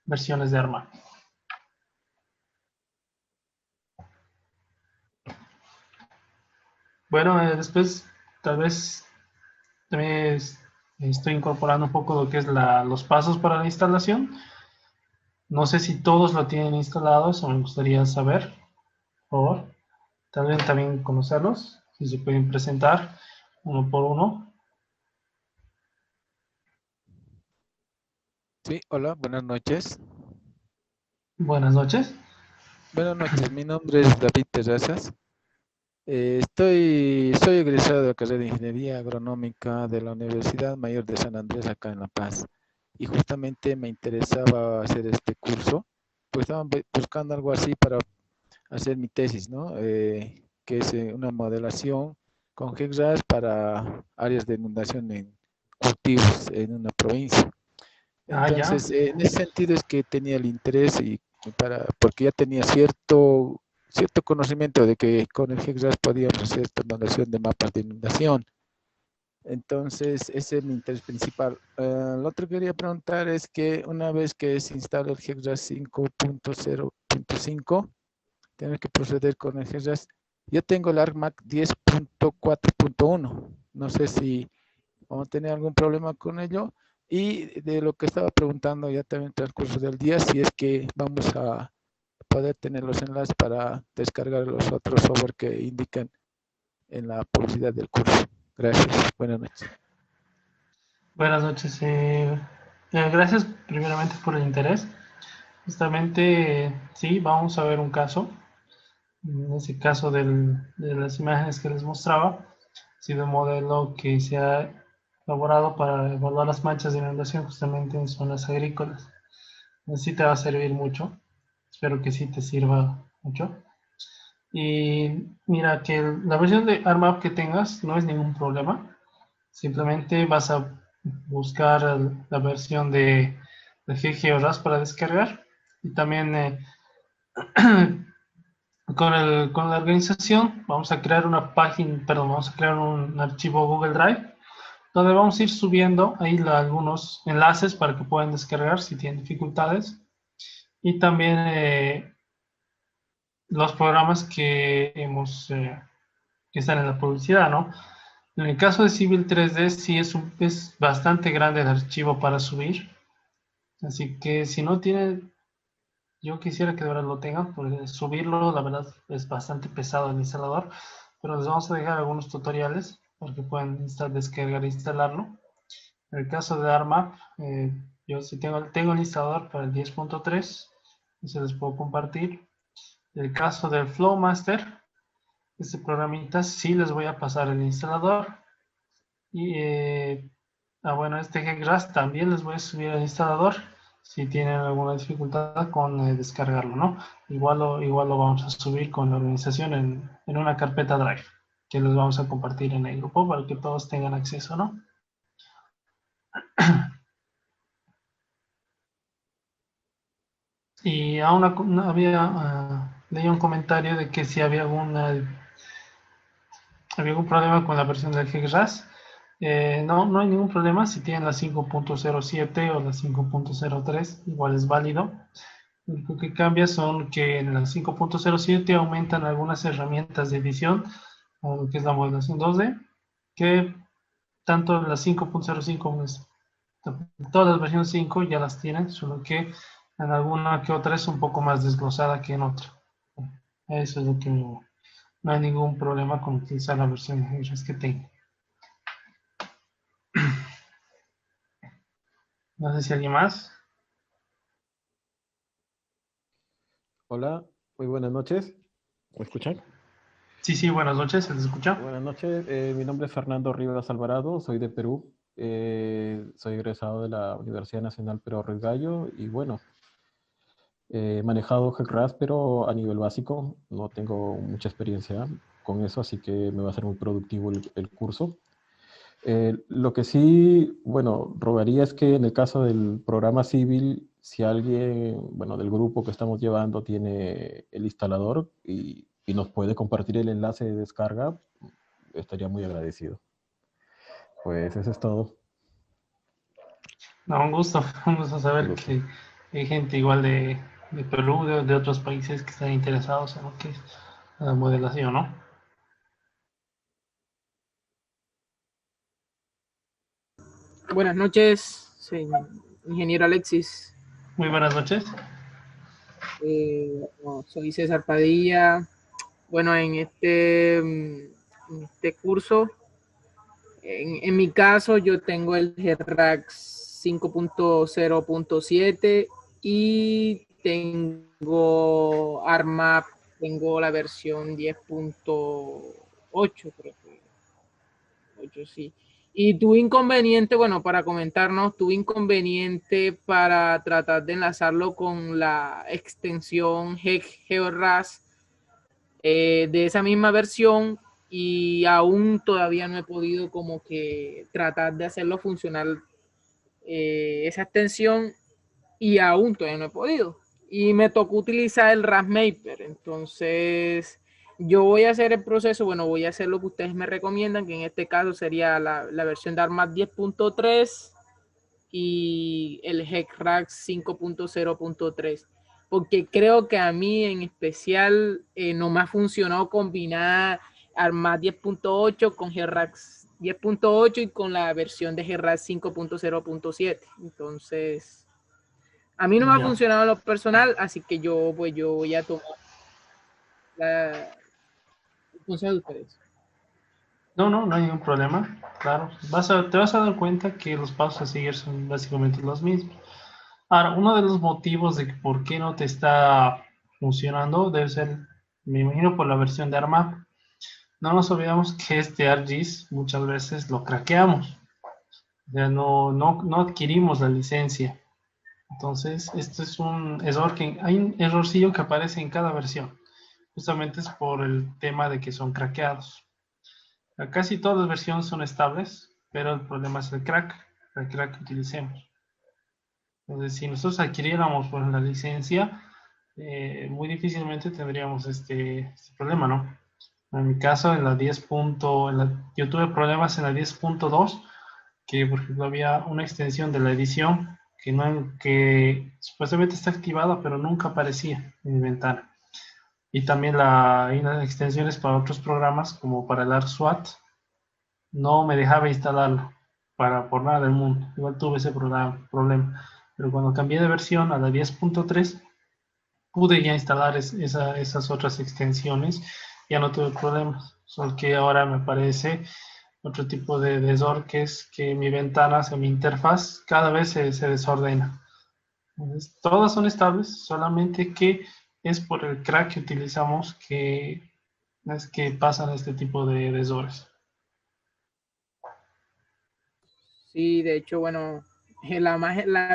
versiones de ARMA. Bueno, después tal vez también estoy incorporando un poco lo que es los pasos para la instalación. No sé si todos lo tienen instalado, eso me gustaría saber, por favor. Tal vez también conocerlos, si se pueden presentar uno por uno. Sí, hola, buenas noches. Buenas noches. Buenas noches, mi nombre es David Terrazas. Soy egresado de la carrera de Ingeniería Agronómica de la Universidad Mayor de San Andrés, acá en La Paz. Y justamente me interesaba hacer este curso, pues estaba buscando algo así para hacer mi tesis, ¿no? Que es una modelación con GECRAS para áreas de inundación en cultivos en una provincia. Ya. Entonces, en ese sentido es que tenía el interés porque ya tenía cierto conocimiento de que con el GECRAS podíamos hacer tabulación de mapas de inundación. Entonces, ese es mi interés principal. Lo otro que quería preguntar es que una vez que se instala el GECRAS 5.0.5, tengo que proceder con el GECRAS. Yo tengo el ArcMap 10.4.1. No sé si vamos a tener algún problema con ello. Y de lo que estaba preguntando ya también en el transcurso del día, si es que vamos a poder tener los enlaces para descargar los otros software que indican en la publicidad del curso. Gracias. Buenas noches. Buenas noches. Gracias primeramente por el interés. Justamente, sí, vamos a ver un caso. En ese caso de las imágenes que les mostraba, ha sido un modelo que se ha elaborado para evaluar las manchas de inundación justamente en zonas agrícolas. Sí te va a servir mucho. Espero que sí te sirva mucho. Y mira que la versión de ARMAP que tengas no es ningún problema. Simplemente vas a buscar la versión de GeoRAS para descargar. Y también con la organización vamos a crear una página, perdón, vamos a crear un archivo Google Drive donde vamos a ir subiendo ahí algunos enlaces para que puedan descargar si tienen dificultades. Y también los programas que que están en la publicidad, ¿no? En el caso de Civil 3D sí es bastante grande el archivo para subir, así que si no tiene, yo quisiera que de verdad lo tengan, porque subirlo la verdad es bastante pesado el instalador, pero les vamos a dejar algunos tutoriales para que puedan descargar e instalarlo. En el caso de ARMAP, yo sí tengo el instalador para el 10.3, y se les puedo compartir. En el caso del Flowmaster, este programita sí les voy a pasar el instalador. Y bueno, este GeoGras también les voy a subir al instalador si tienen alguna dificultad con descargarlo, ¿no? Igual lo vamos a subir con la organización en una carpeta Drive que les vamos a compartir en el grupo para que todos tengan acceso, ¿no? Y aún leía un comentario de que si había algún problema con la versión del GeoGras. No, no hay ningún problema si tienen la 5.07 o la 5.03, igual es válido. Lo único que cambia son que en la 5.07 aumentan algunas herramientas de edición, como lo que es la modelación 2D, que tanto en la 5.05 como todas las versiones 5 ya las tienen, solo que en alguna que otra es un poco más desglosada que en otra. Eso es lo que no hay ningún problema con utilizar la versión que tengo. No sé si alguien más. Hola, muy buenas noches. ¿Me escuchan? Sí, buenas noches, ¿se les escucha? Buenas noches, mi nombre es Fernando Rivas Alvarado, soy de Perú, soy egresado de la Universidad Nacional Pedro Ruiz Gallo y bueno, he manejado GeoGras pero a nivel básico, no tengo mucha experiencia con eso, así que me va a ser muy productivo el curso. Lo que sí, bueno, rogaría es que en el caso del programa civil, si alguien, bueno, del grupo que estamos llevando tiene el instalador y nos puede compartir el enlace de descarga, estaría muy agradecido. Pues eso es todo. No, un gusto, un gusto saber que hay gente igual de Perú, de otros países que están interesados en lo que es la modelación, ¿no? Buenas noches, soy ingeniero Alexis. Muy buenas noches. Soy César Padilla. Bueno, en este curso, en mi caso, yo tengo el GERRAX 5.0.7 y tengo ARMAP, tengo la versión 10.8, creo que 8, sí. Y tuve inconveniente, bueno, para comentarnos, tuve inconveniente para tratar de enlazarlo con la extensión GeoRAS de esa misma versión y aún todavía no he podido como que tratar de hacerlo funcionar esa extensión y aún todavía no he podido. Y me tocó utilizar el RasMaper, entonces yo voy a hacer el proceso, bueno, voy a hacer lo que ustedes me recomiendan, que en este caso sería la versión de ARMAP 10.3 y el GeoGras 5.0.3, porque creo que a mí en especial no me ha funcionado combinar ARMAP 10.8 con GeoGras 10.8 y con la versión de GRAS 5.0.7. Entonces, a mí no me ha funcionado lo personal, así que yo voy a tomar el consejo de ustedes. No hay ningún problema. Claro, te vas a dar cuenta que los pasos a seguir son básicamente los mismos. Ahora, uno de los motivos de por qué no te está funcionando debe ser, me imagino, por la versión de ARMAP. No nos olvidemos que este ArcGIS muchas veces lo craqueamos. O sea, no adquirimos la licencia. Entonces, esto es un error hay un errorcillo que aparece en cada versión. Justamente es por el tema de que son craqueados. Casi todas las versiones son estables, pero el problema es el crack que utilicemos. Entonces, si nosotros adquiriéramos pues, la licencia, muy difícilmente tendríamos este problema, ¿no? En mi caso, en la 10. Yo tuve problemas en la 10.2, que por ejemplo había una extensión de la edición que supuestamente está activada, pero nunca aparecía en mi ventana. Y también hay unas extensiones para otros programas, como para el ArcSWAT, no me dejaba instalarlo por nada del mundo. Igual tuve ese problema. Pero cuando cambié de versión a la 10.3, pude ya instalar esas otras extensiones. Ya no tuve problemas. Solo que ahora me aparece otro tipo de error, que es que mi ventana, mi interfaz, cada vez se desordena. Entonces, todas son estables, solamente que es por el crack que utilizamos que es que pasan este tipo de errores. Sí, de hecho, bueno, la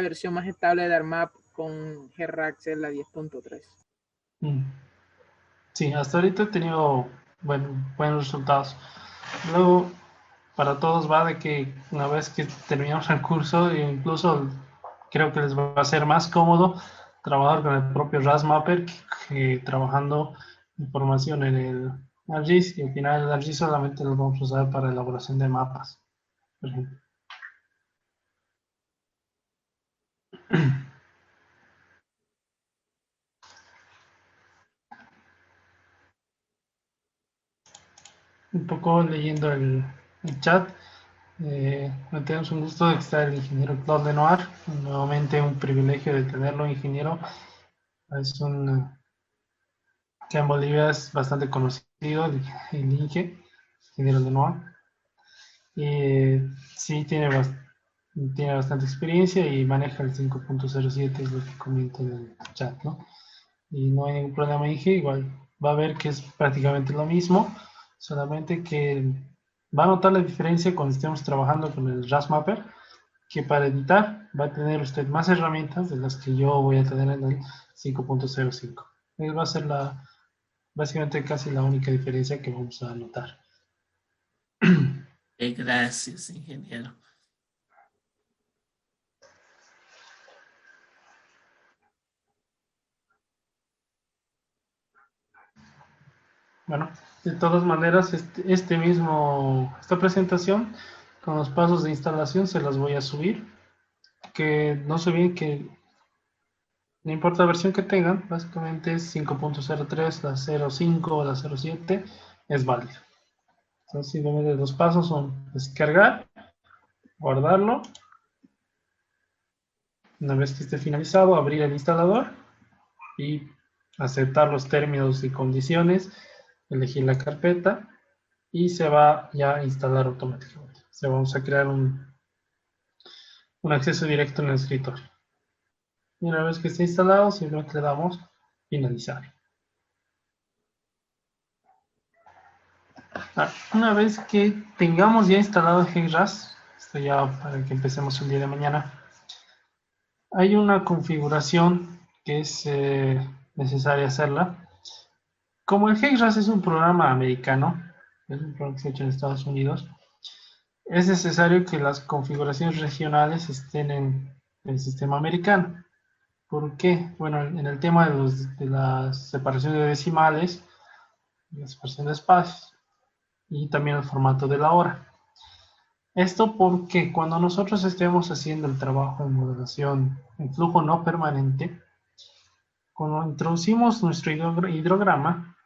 versión más estable de ARMAP con GRAX es la 10.3. Sí, hasta ahorita he tenido buenos resultados. Luego, para todos va de que una vez que terminamos el curso, incluso creo que les va a ser más cómodo trabajar con el propio RASMapper que trabajando información en el ArcGIS, y al final el ArcGIS solamente lo vamos a usar para elaboración de mapas, por ejemplo. Un poco leyendo el chat. Tenemos un gusto de que está el ingeniero Claude Lenoir. Nuevamente un privilegio de tenerlo, ingeniero. Es que en Bolivia es bastante conocido, el ingeniero Lenoir. Y sí, tiene bastante experiencia y maneja el 5.07, es lo que comenta en el chat, ¿no? Y no hay ningún problema, Inge. Igual va a ver que es prácticamente lo mismo, solamente que va a notar la diferencia cuando estemos trabajando con el RASMapper, que para editar va a tener usted más herramientas de las que yo voy a tener en el 5.05. Va a ser básicamente casi la única diferencia que vamos a notar. Gracias, ingeniero. Bueno, de todas maneras, esta presentación con los pasos de instalación se las voy a subir. Que no se olviden que no importa la versión que tengan, básicamente es 5.03, la 0.5 o la 0.7 es válida. Entonces, simplemente los pasos son descargar, guardarlo. Una vez que esté finalizado, abrir el instalador y aceptar los términos y condiciones, elegir la carpeta y se va ya a instalar automáticamente. Vamos a crear un acceso directo en el escritorio. Y una vez que esté instalado, simplemente le damos finalizar. Una vez que tengamos ya instalado GRAS, esto ya para que empecemos el día de mañana, hay una configuración que es necesaria hacerla. Como el GRAS es un programa americano, es un programa que se ha hecho en Estados Unidos, es necesario que las configuraciones regionales estén en el sistema americano. ¿Por qué? Bueno, en el tema de la separación de decimales, la separación de espacios y también el formato de la hora. Esto porque cuando nosotros estemos haciendo el trabajo de modelación en flujo no permanente, cuando introducimos nuestro hidrograma,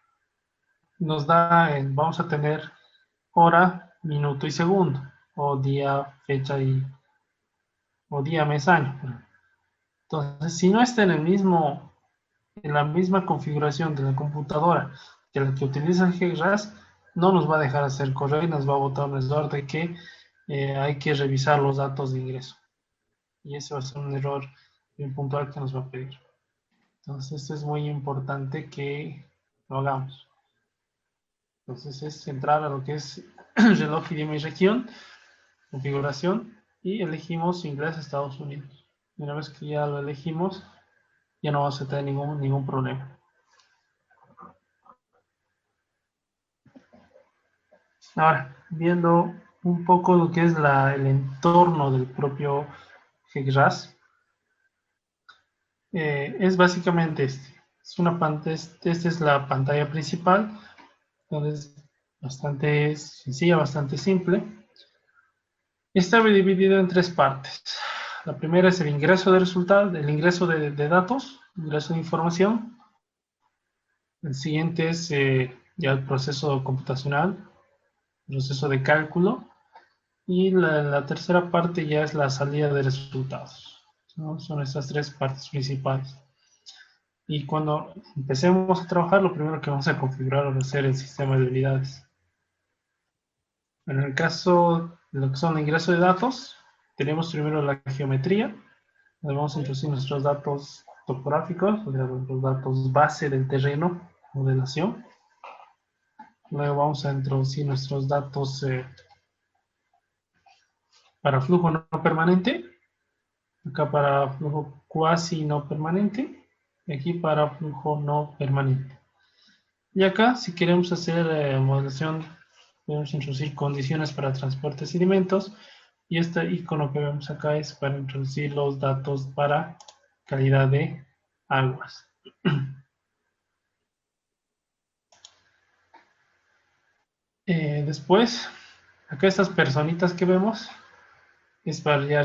vamos a tener hora minuto y segundo, o día, fecha o día, mes, año. Entonces, si no está en la misma configuración de la computadora que la que utiliza el GRAS, no nos va a dejar hacer correo y nos va a botar un error de que hay que revisar los datos de ingreso. Y ese va a ser un error bien puntual que nos va a pedir. Entonces, esto es muy importante que lo hagamos. Entonces, es entrar a lo que es reloj idioma y región, configuración, y elegimos inglés a Estados Unidos. Y una vez que ya lo elegimos, ya no vamos a tener ningún problema. Ahora, viendo un poco lo que es el entorno del propio GRAS, es básicamente este. Esta es la pantalla principal, donde es bastante sencilla, bastante simple. Está dividido en tres partes. La primera es el ingreso de resultados, el ingreso de datos, ingreso de información. El siguiente es ya el proceso computacional, proceso de cálculo. Y la tercera parte ya es la salida de resultados, ¿no? Son estas tres partes principales. Y cuando empecemos a trabajar, lo primero que vamos a configurar va a ser el sistema de habilidades. En el caso de lo que son ingreso de datos, tenemos primero la geometría, donde vamos a introducir nuestros datos topográficos, o sea, los datos base del terreno, modelación. Luego vamos a introducir nuestros datos para flujo no permanente, acá para flujo cuasi no permanente, y aquí para flujo no permanente. Y acá, si queremos hacer modelación, podemos introducir condiciones para transporte de sedimentos, y este icono que vemos acá es para introducir los datos para calidad de aguas. Después, acá estas personitas que vemos, es para ya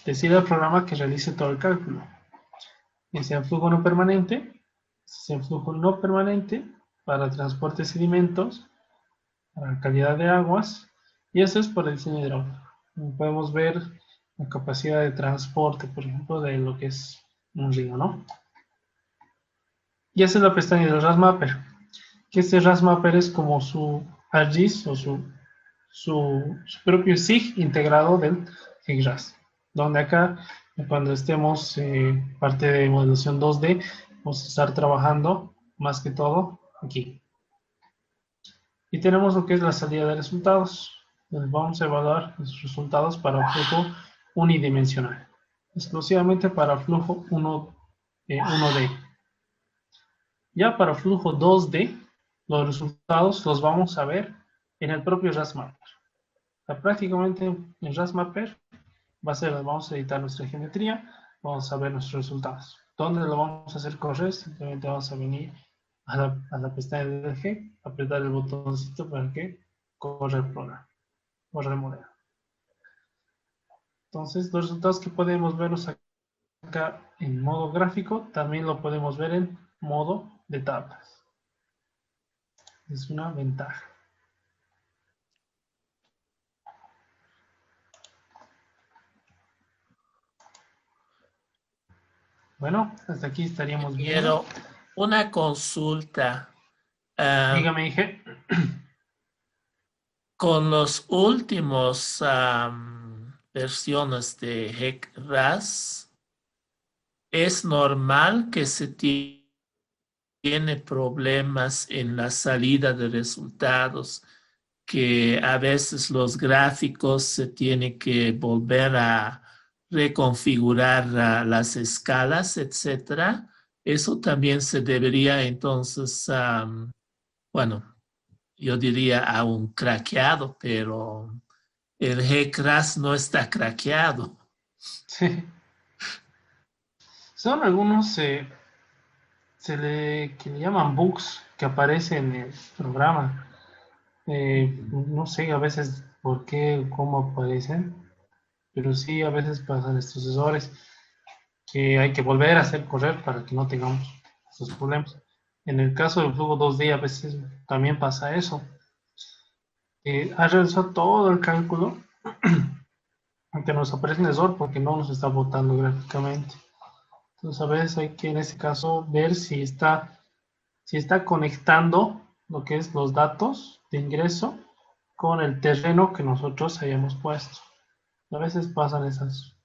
decir al programa que realice todo el cálculo. Ya sea en flujo no permanente, sea en flujo no permanente, para transporte de sedimentos, para calidad de aguas, y eso es por el diseño hidráulico. Como podemos ver la capacidad de transporte, por ejemplo, de lo que es un río, ¿no? Y esa es la pestaña del RAS Mapper, que este RAS Mapper es como su ArcGIS o su propio SIG integrado del GRAS, donde acá, cuando estemos parte de modelación 2D, vamos a estar trabajando más que todo aquí. Y tenemos lo que es la salida de resultados, donde vamos a evaluar los resultados para flujo unidimensional, exclusivamente para flujo 1D. Ya para flujo 2D, los resultados los vamos a ver en el propio RAS Mapper. O sea, prácticamente en RAS Mapper vamos a editar nuestra geometría, vamos a ver nuestros resultados. ¿Dónde lo vamos a hacer correr? Simplemente vamos a venir a la pestaña de DG, apretar el botoncito para que corra el programa, corra el modelo. Entonces, los resultados que podemos verlos acá en modo gráfico, también lo podemos ver en modo de tablas. Es una ventaja. Bueno, hasta aquí estaríamos viendo. Quiero una consulta. Dígame, dije. Con los últimos versiones de HEC-RAS, ¿es normal que se tiene problemas en la salida de resultados, que a veces los gráficos se tiene que volver a reconfigurar las escalas, etcétera? Eso también se debería entonces, bueno, yo diría aún craqueado, pero el GCRAS no está craqueado. Sí. Son algunos que le llaman bugs que aparecen en el programa. No sé a veces por qué o cómo aparecen, pero sí a veces pasan estos errores que hay que volver a hacer correr para que no tengamos estos problemas. En el caso del flujo 2D a veces también pasa eso. ha realizado todo el cálculo, aunque nos aparece un error porque no nos está botando gráficamente. Entonces a veces hay que en este caso ver si está conectando lo que es los datos de ingreso con el terreno que nosotros hayamos puesto. A veces pasan esas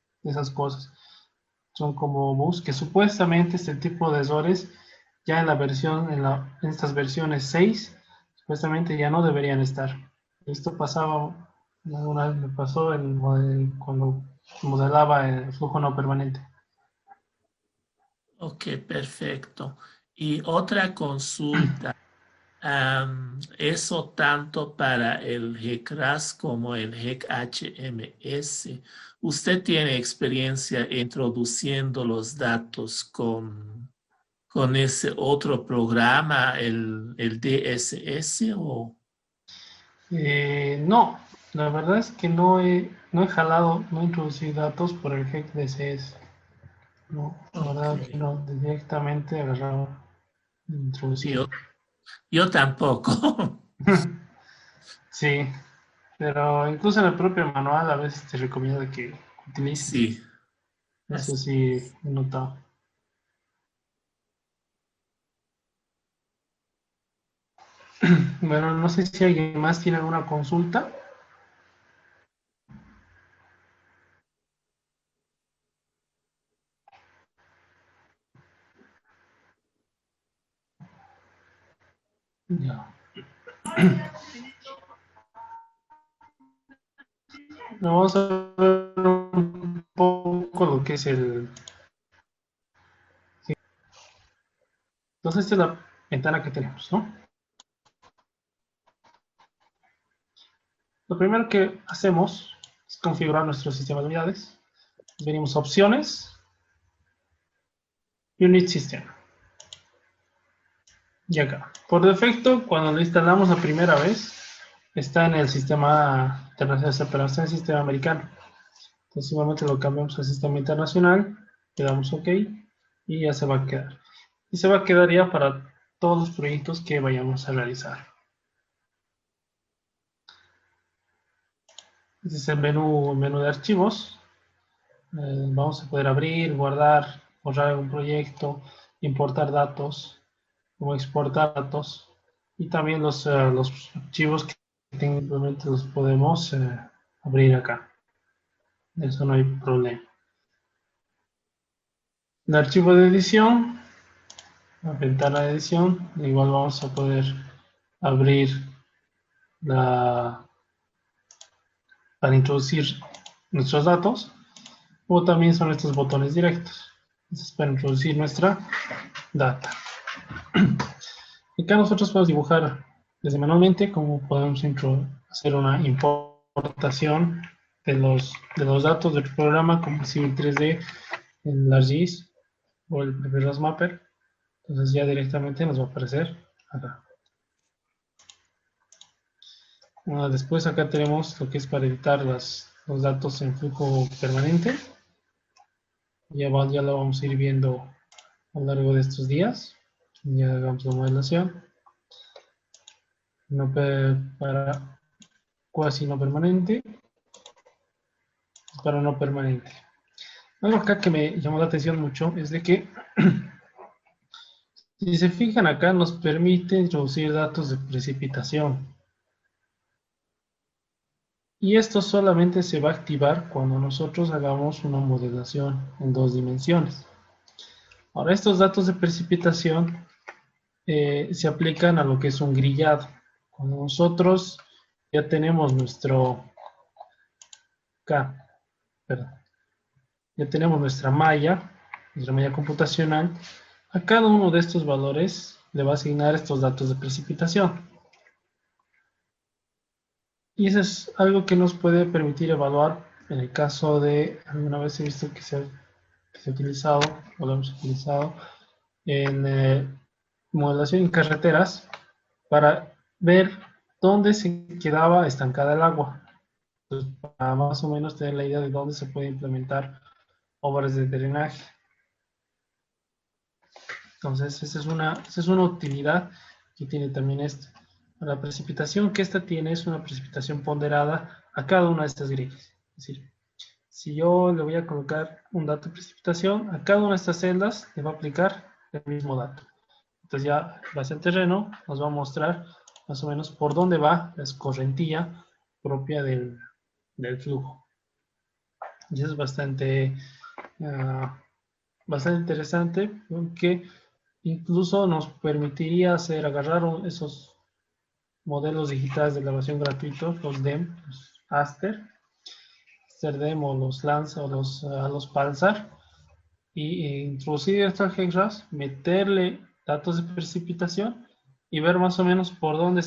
cosas. Son como bugs que supuestamente este tipo de errores ya en estas versiones 6 supuestamente ya no deberían estar. Esto pasaba, una vez me pasó cuando modelaba el flujo no permanente. Ok, perfecto. Y otra consulta. Eso tanto para el GEC-RAS como el GEC-HMS. ¿Usted tiene experiencia introduciendo los datos con ese otro programa, el DSS? O... No, la verdad es que no he jalado, no he introducido datos por el GEC DCS. No, la Ok. verdad que no, directamente agarrado, introducido. Yo, yo tampoco. Sí, pero incluso en el propio manual a veces te recomiendo que utilices. Sí. Eso sí, he notado. Bueno, no sé si alguien más tiene alguna consulta. Ya. Vamos a ver un poco lo que es el... Entonces, esta es la ventana que tenemos, ¿no? Lo primero que hacemos es configurar nuestro sistema de unidades. Venimos a opciones, Unit System. Y acá. Por defecto, cuando lo instalamos la primera vez, está en el sistema internacional, pero está en el sistema americano. Entonces, igualmente lo cambiamos al sistema internacional, le damos OK y ya se va a quedar. Y se va a quedar ya para todos los proyectos que vayamos a realizar. Este es el menú de archivos. Vamos a poder abrir, guardar, borrar algún proyecto, importar datos, o exportar datos. Y también los archivos que simplemente los podemos abrir acá. Eso no hay problema. El archivo de edición, la ventana de edición, igual vamos a poder abrir para introducir nuestros datos, o también son estos botones directos. Entonces, para introducir nuestra data. Acá nosotros podemos dibujar desde manualmente cómo podemos hacer una importación de los datos del programa, como el Civil 3D, el ArcGIS o el Reverse Mapper. Entonces ya directamente nos va a aparecer acá. Después acá tenemos lo que es para editar los datos en flujo permanente. Ya lo vamos a ir viendo a lo largo de estos días. Ya hagamos la modelación. Para cuasi no permanente. Para no permanente. Algo acá que me llamó la atención mucho es de que si se fijan acá nos permite introducir datos de precipitación. Y esto solamente se va a activar cuando nosotros hagamos una modelación en 2 dimensiones. Ahora, estos datos de precipitación se aplican a lo que es un grillado. Cuando nosotros ya tenemos ya tenemos nuestra malla computacional, a cada uno de estos valores le va a asignar estos datos de precipitación. Y eso es algo que nos puede permitir evaluar en el caso de, alguna vez he visto que se ha utilizado, o lo hemos utilizado, en modelación en carreteras para ver dónde se quedaba estancada el agua. Entonces, para más o menos tener la idea de dónde se puede implementar obras de drenaje. Entonces, esa es una utilidad que tiene también esto. La precipitación que esta tiene es una precipitación ponderada a cada una de estas grillas. Es decir, si yo le voy a colocar un dato de precipitación, a cada una de estas celdas le va a aplicar el mismo dato. Entonces ya base al terreno nos va a mostrar más o menos por dónde va la escorrentía propia del flujo. Y eso es bastante interesante porque incluso nos permitiría agarrar esos modelos digitales de elevación gratuitos, los DEM, los ASTER, CERDEM o los LANS o los PALSAR, y introducir esto al GECRAS, meterle datos de precipitación y ver más o menos por dónde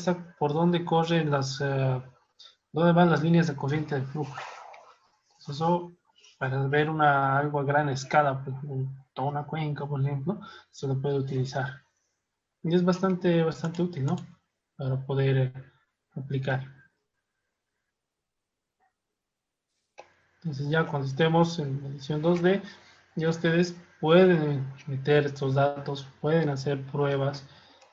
corren dónde van las líneas de corriente del flujo. Entonces, eso, para ver algo a gran escala, pues, toda una cuenca, por ejemplo, se lo puede utilizar. Y es bastante útil, ¿no? Para poder aplicar. Entonces ya cuando estemos en edición 2D, ya ustedes pueden meter estos datos, pueden hacer pruebas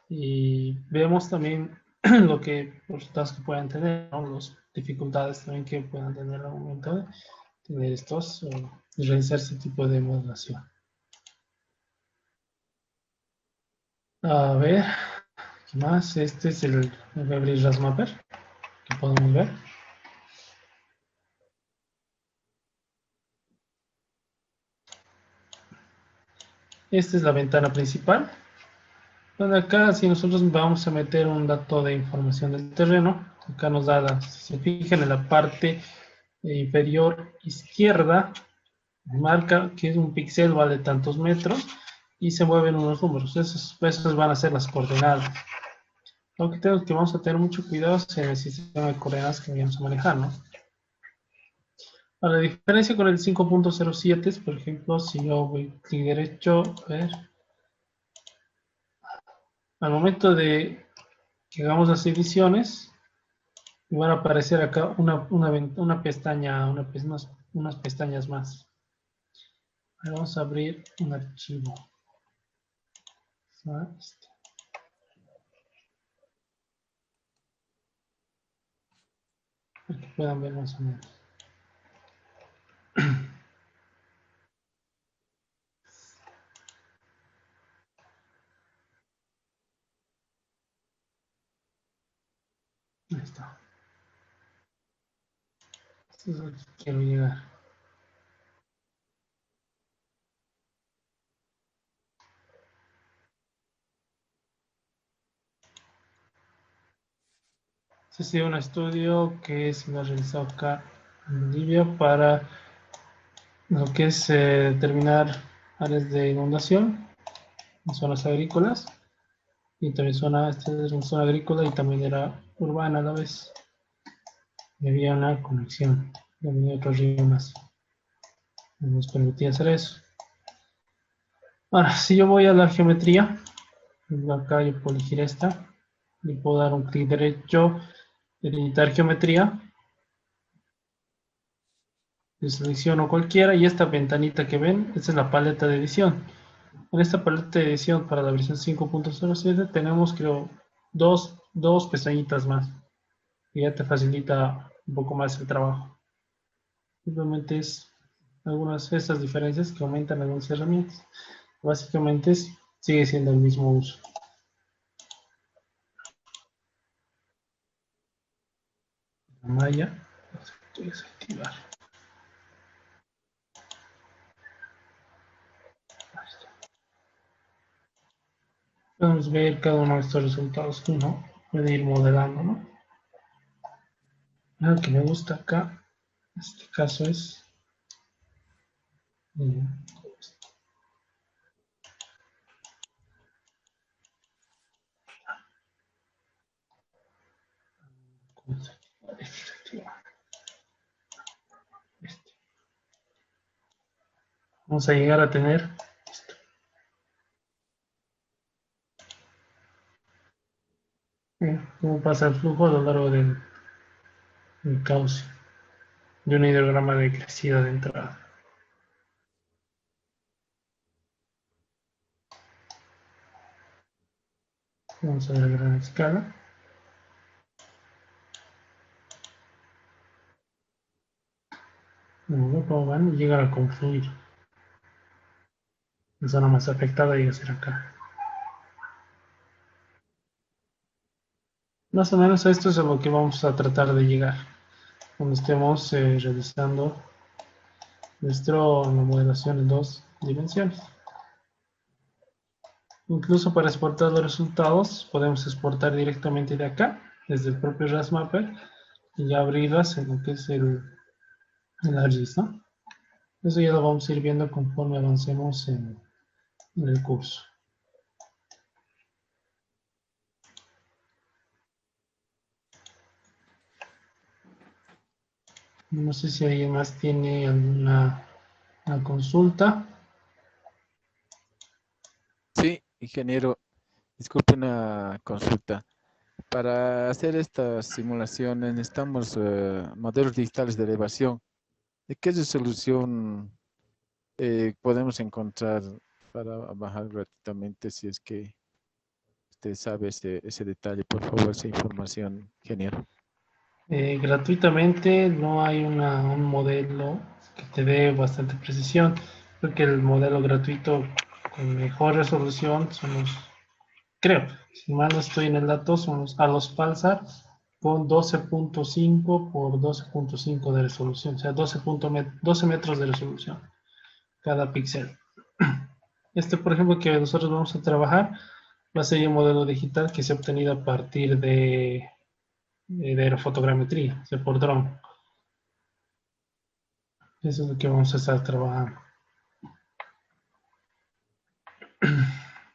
y vemos también los resultados que puedan tener, ¿no? Las dificultades también que puedan tener al momento de tener estos y realizar este tipo de modelación. A ver, ¿qué más? Este es voy a abrir RasMapper, que podemos ver. Esta es la ventana principal. Bueno, acá si nosotros vamos a meter un dato de información del terreno, acá nos da, si se fijan en la parte inferior izquierda, marca que es un píxel vale tantos metros y se mueven unos números. Esos van a ser las coordenadas. Lo que vamos a tener mucho cuidado es en el sistema de coordenadas que vamos a manejar, ¿no? La diferencia con el 5.07 es, por ejemplo, si yo voy clic derecho, a ver, al momento de que hagamos las ediciones, me van a aparecer acá una pestaña, unas pestañas más. Ahora vamos a abrir un archivo. Este. Para que puedan ver más o menos. Ahí está. Esto es lo que quiero llegar. Este ha sido un estudio que se ha realizado acá en Bolivia para lo que es determinar áreas de inundación en zonas agrícolas. Y también esta es una zona agrícola y también era urbana a la vez. Y había una conexión. Y había otro río más. Nos permitía hacer eso. Ahora, si yo voy a la geometría, acá yo puedo elegir esta, y puedo dar un clic derecho, editar geometría, yo selecciono cualquiera y esta ventanita que ven, esta es la paleta de edición. En esta paleta de edición para la versión 5.07 tenemos, creo, dos pestañitas más, y ya te facilita un poco más el trabajo. Simplemente es algunas de estas diferencias que aumentan algunas herramientas. Básicamente sigue siendo el mismo uso. La malla, voy a desactivar. Podemos ver cada uno de estos resultados que uno puede ir modelando, ¿no? Lo que me gusta acá, en este caso es vamos a llegar a tener cómo pasa el flujo a lo largo del cauce de un hidrograma de crecida de entrada. Vamos a ver a gran escala. Vamos a ver cómo van y llegar a confluir. La zona más afectada llega a ser acá. Más o menos a esto es a lo que vamos a tratar de llegar cuando estemos realizando nuestra modelación en 2 dimensiones. Incluso para exportar los resultados podemos exportar directamente de acá, desde el propio RASMapper, y ya abrirlas en lo que es el ArcGIS, ¿no? Eso ya lo vamos a ir viendo conforme avancemos en el curso. No sé si alguien más tiene alguna consulta. Sí, ingeniero, disculpe una consulta. Para hacer estas simulaciones necesitamos modelos digitales de elevación. ¿De qué resolución podemos encontrar para bajar gratuitamente si es que usted sabe ese detalle? Por favor, esa información, ingeniero. Gratuitamente no hay un modelo que te dé bastante precisión. Creo que el modelo gratuito con mejor resolución son los, creo, si mal no estoy en el dato, son los ALOS-Pulsar con 12.5 por 12.5 de resolución, o sea, 12 metros de resolución cada píxel. Este, por ejemplo, que nosotros vamos a trabajar, va a ser un modelo digital que se ha obtenido a partir de aerofotogrametría, o sea, por dron. Eso es lo que vamos a estar trabajando.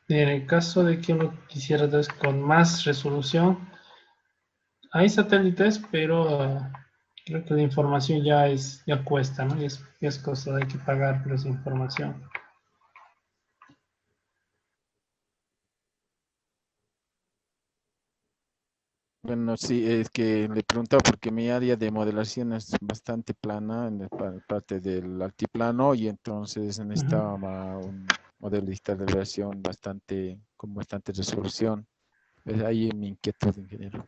En el caso de que uno quisiera dar con más resolución, hay satélites, pero creo que la información ya cuesta, ¿no? Ya es cosa, hay que pagar por esa información. Bueno, sí, es que le preguntaba porque mi área de modelación es bastante plana en la parte del altiplano y entonces necesitaba un modelo digital de elevación con bastante resolución. Es ahí mi inquietud, ingeniero.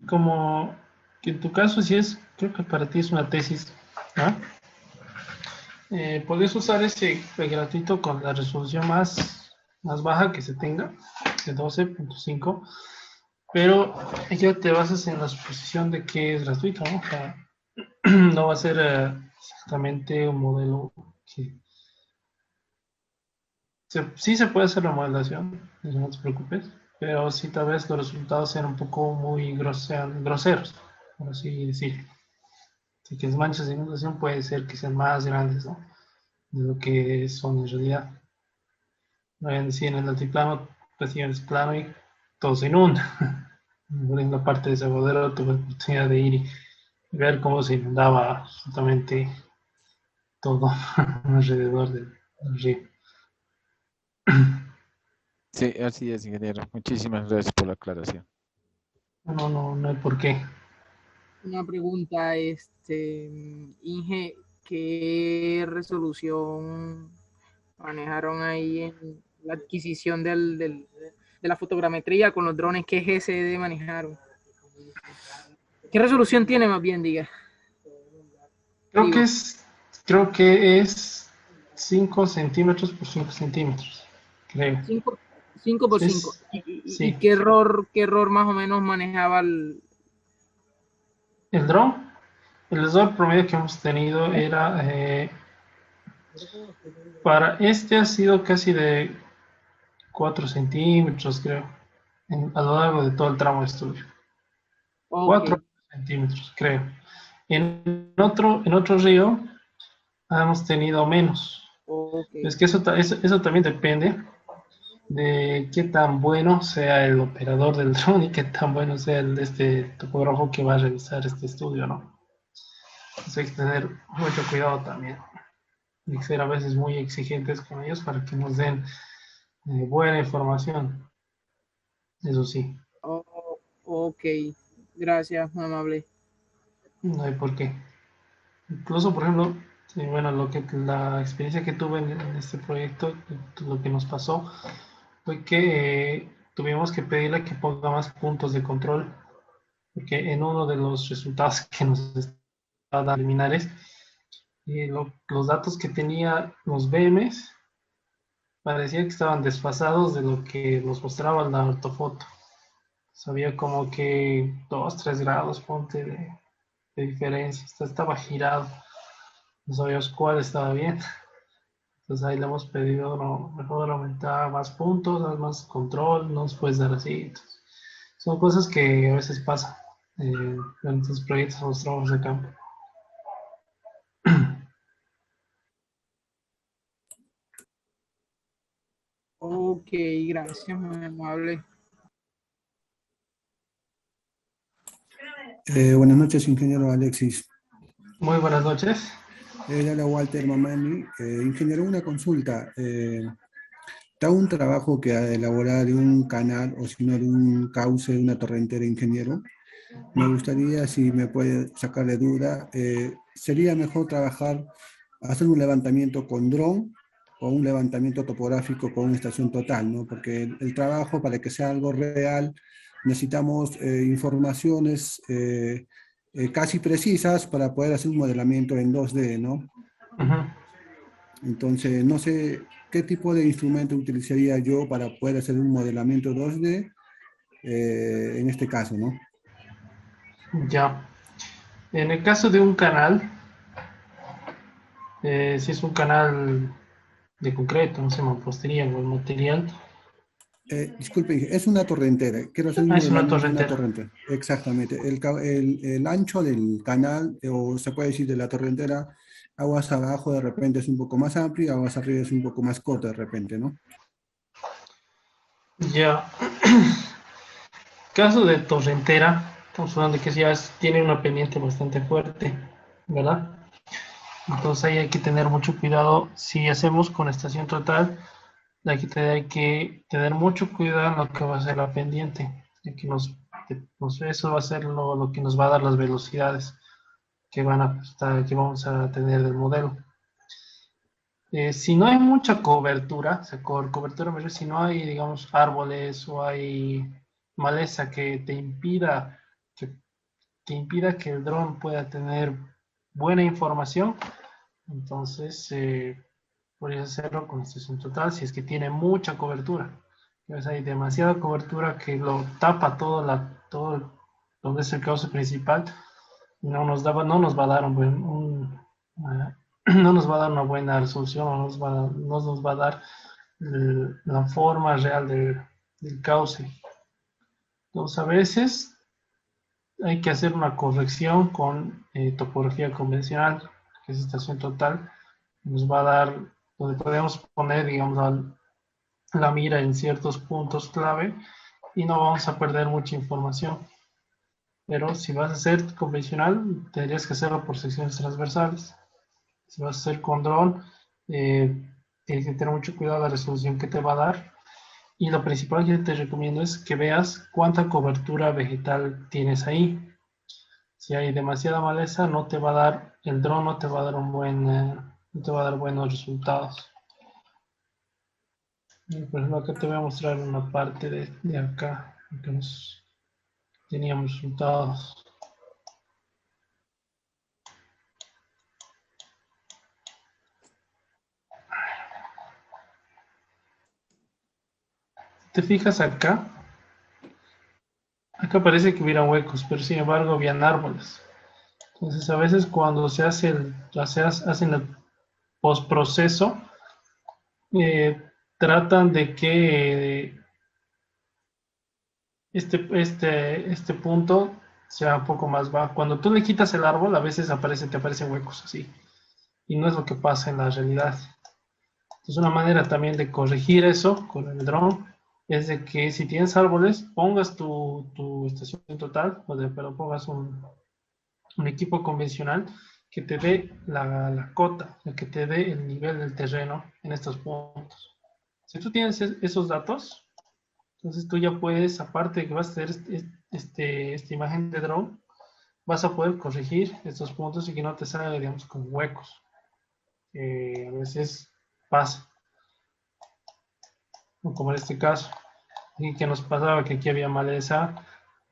Como que en tu caso, si es, creo que para ti es una tesis, ¿no? Puedes usar ese gratuito con la resolución más baja que se tenga, de 12.5, pero ya te basas en la suposición de que es gratuito, ¿no? O sea, no va a ser exactamente un modelo que... sí se puede hacer la modelación, no te preocupes, pero sí tal vez los resultados sean un poco muy groseros, por así decirlo. Así que las manchas de inundación puede ser que sean más grandes, ¿no? De lo que son en realidad. No vayan a decir en el altiplano, pues es plano y todo se inunda. En la parte de Salvador tuve la oportunidad de ir y ver cómo se inundaba absolutamente todo alrededor del río. Sí, así es, ingeniero. Muchísimas gracias por la aclaración. No hay por qué. Una pregunta, Inge, ¿qué resolución manejaron ahí en la adquisición de la fotogrametría con los drones? ¿Qué GSD manejaron? ¿Qué resolución tiene más bien, diga? Creo que es 5 centímetros por 5 centímetros, creo. 5 por 5. Sí. ¿Y qué error más o menos manejaba el dron? El error promedio que hemos tenido era, para este ha sido casi de 4 centímetros, creo, a lo largo de todo el tramo de estudio. Okay. 4 centímetros, creo. En otro río hemos tenido menos. Okay. Es que eso también depende de qué tan bueno sea el operador del dron y qué tan bueno sea este topógrafo que va a revisar este estudio, ¿no? Entonces hay que tener mucho cuidado también. Hay que ser a veces muy exigentes con ellos para que nos den buena información. Eso sí. Ok, gracias, muy amable. No hay por qué. Incluso, por ejemplo, bueno, la experiencia que tuve en este proyecto, lo que nos pasó fue que tuvimos que pedirle que ponga más puntos de control, porque en uno de los resultados que nos dando preliminares, los datos que tenía los BMs parecía que estaban desfasados de lo que nos mostraba la ortofoto. Había como que 2, 3 grados, ponte, de diferencia. Estaba girado. No sabíamos cuál estaba bien. Entonces ahí le hemos pedido, no, mejor aumentar más puntos, dar más control, no nos puedes dar así. Entonces, son cosas que a veces pasan en estos proyectos o los trabajos de campo. Ok, gracias, muy amable. Buenas noches, ingeniero Alexis. Muy buenas noches. Hola, Walter Mamani. Ingeniero, una consulta. ¿Está un trabajo que elaborar de un canal o si no de un cauce, de una torrentera, ingeniero? Me gustaría, si me puede sacar de duda, ¿sería mejor trabajar, hacer un levantamiento con dron o un levantamiento topográfico con una estación total, ¿no? Porque el trabajo, para que sea algo real, necesitamos informaciones casi precisas para poder hacer un modelamiento en 2D, ¿no? Uh-huh. Entonces, no sé qué tipo de instrumento utilizaría yo para poder hacer un modelamiento 2D en este caso, ¿no? Ya. En el caso de un canal, si es un canal de concreto, no sé, mampostería o el material. Disculpe, es una torrentera. Quiero hacer un Es una modelamiento de una torrentera. torrentera. Exactamente. El ancho del canal, o se puede decir de la torrentera, aguas abajo de repente es un poco más amplio, aguas arriba es un poco más corto de repente, ¿no? Ya. Caso de torrentera, estamos hablando de que ya tiene una pendiente bastante fuerte, ¿verdad? Entonces ahí hay que tener mucho cuidado. Si hacemos con estación total, hay que tener mucho cuidado en lo que va a ser la pendiente, ya que eso va a ser lo que nos va a dar las velocidades que vamos a tener del modelo. Si no hay mucha cobertura, o sea, cobertura me refiero, si no hay, digamos, árboles o hay maleza que te impida que el dron pueda tener buena información, entonces podrías hacerlo con estación total si es que tiene mucha cobertura. Entonces hay demasiada cobertura que lo tapa todo donde es el cauce principal, no nos va a dar no nos va a dar una buena resolución, no nos va a dar la forma real del cauce. Entonces a veces hay que hacer una corrección con topografía convencional, que es estación total, nos va a dar, donde podemos poner, digamos, la mira en ciertos puntos clave y no vamos a perder mucha información. Pero si vas a hacer convencional, tendrías que hacerlo por secciones transversales. Si vas a hacer con dron, tienes que tener mucho cuidado de la resolución que te va a dar. Y lo principal que te recomiendo es que veas cuánta cobertura vegetal tienes ahí. Si hay demasiada maleza, no te va a dar, el dron no te va a dar no te va a dar buenos resultados. Por ejemplo, acá te voy a mostrar una parte de acá, que teníamos resultados. ¿Te fijas acá? Acá parece que hubieran huecos, pero sin embargo habían árboles. Entonces a veces cuando hacen el postproceso, tratan de que este punto sea un poco más bajo. Cuando tú le quitas el árbol, a veces te aparecen huecos así. Y no es lo que pasa en la realidad. Entonces una manera también de corregir eso con el dron es de que si tienes árboles, pongas tu estación total, pero pongas un equipo convencional que te dé la cota, que te dé el nivel del terreno en estos puntos. Si tú tienes esos datos, entonces tú ya puedes, aparte de que vas a tener esta imagen de drone, vas a poder corregir estos puntos y que no te salga, digamos, con huecos. A veces pasa, como en este caso, y que nos pasaba que aquí había maleza,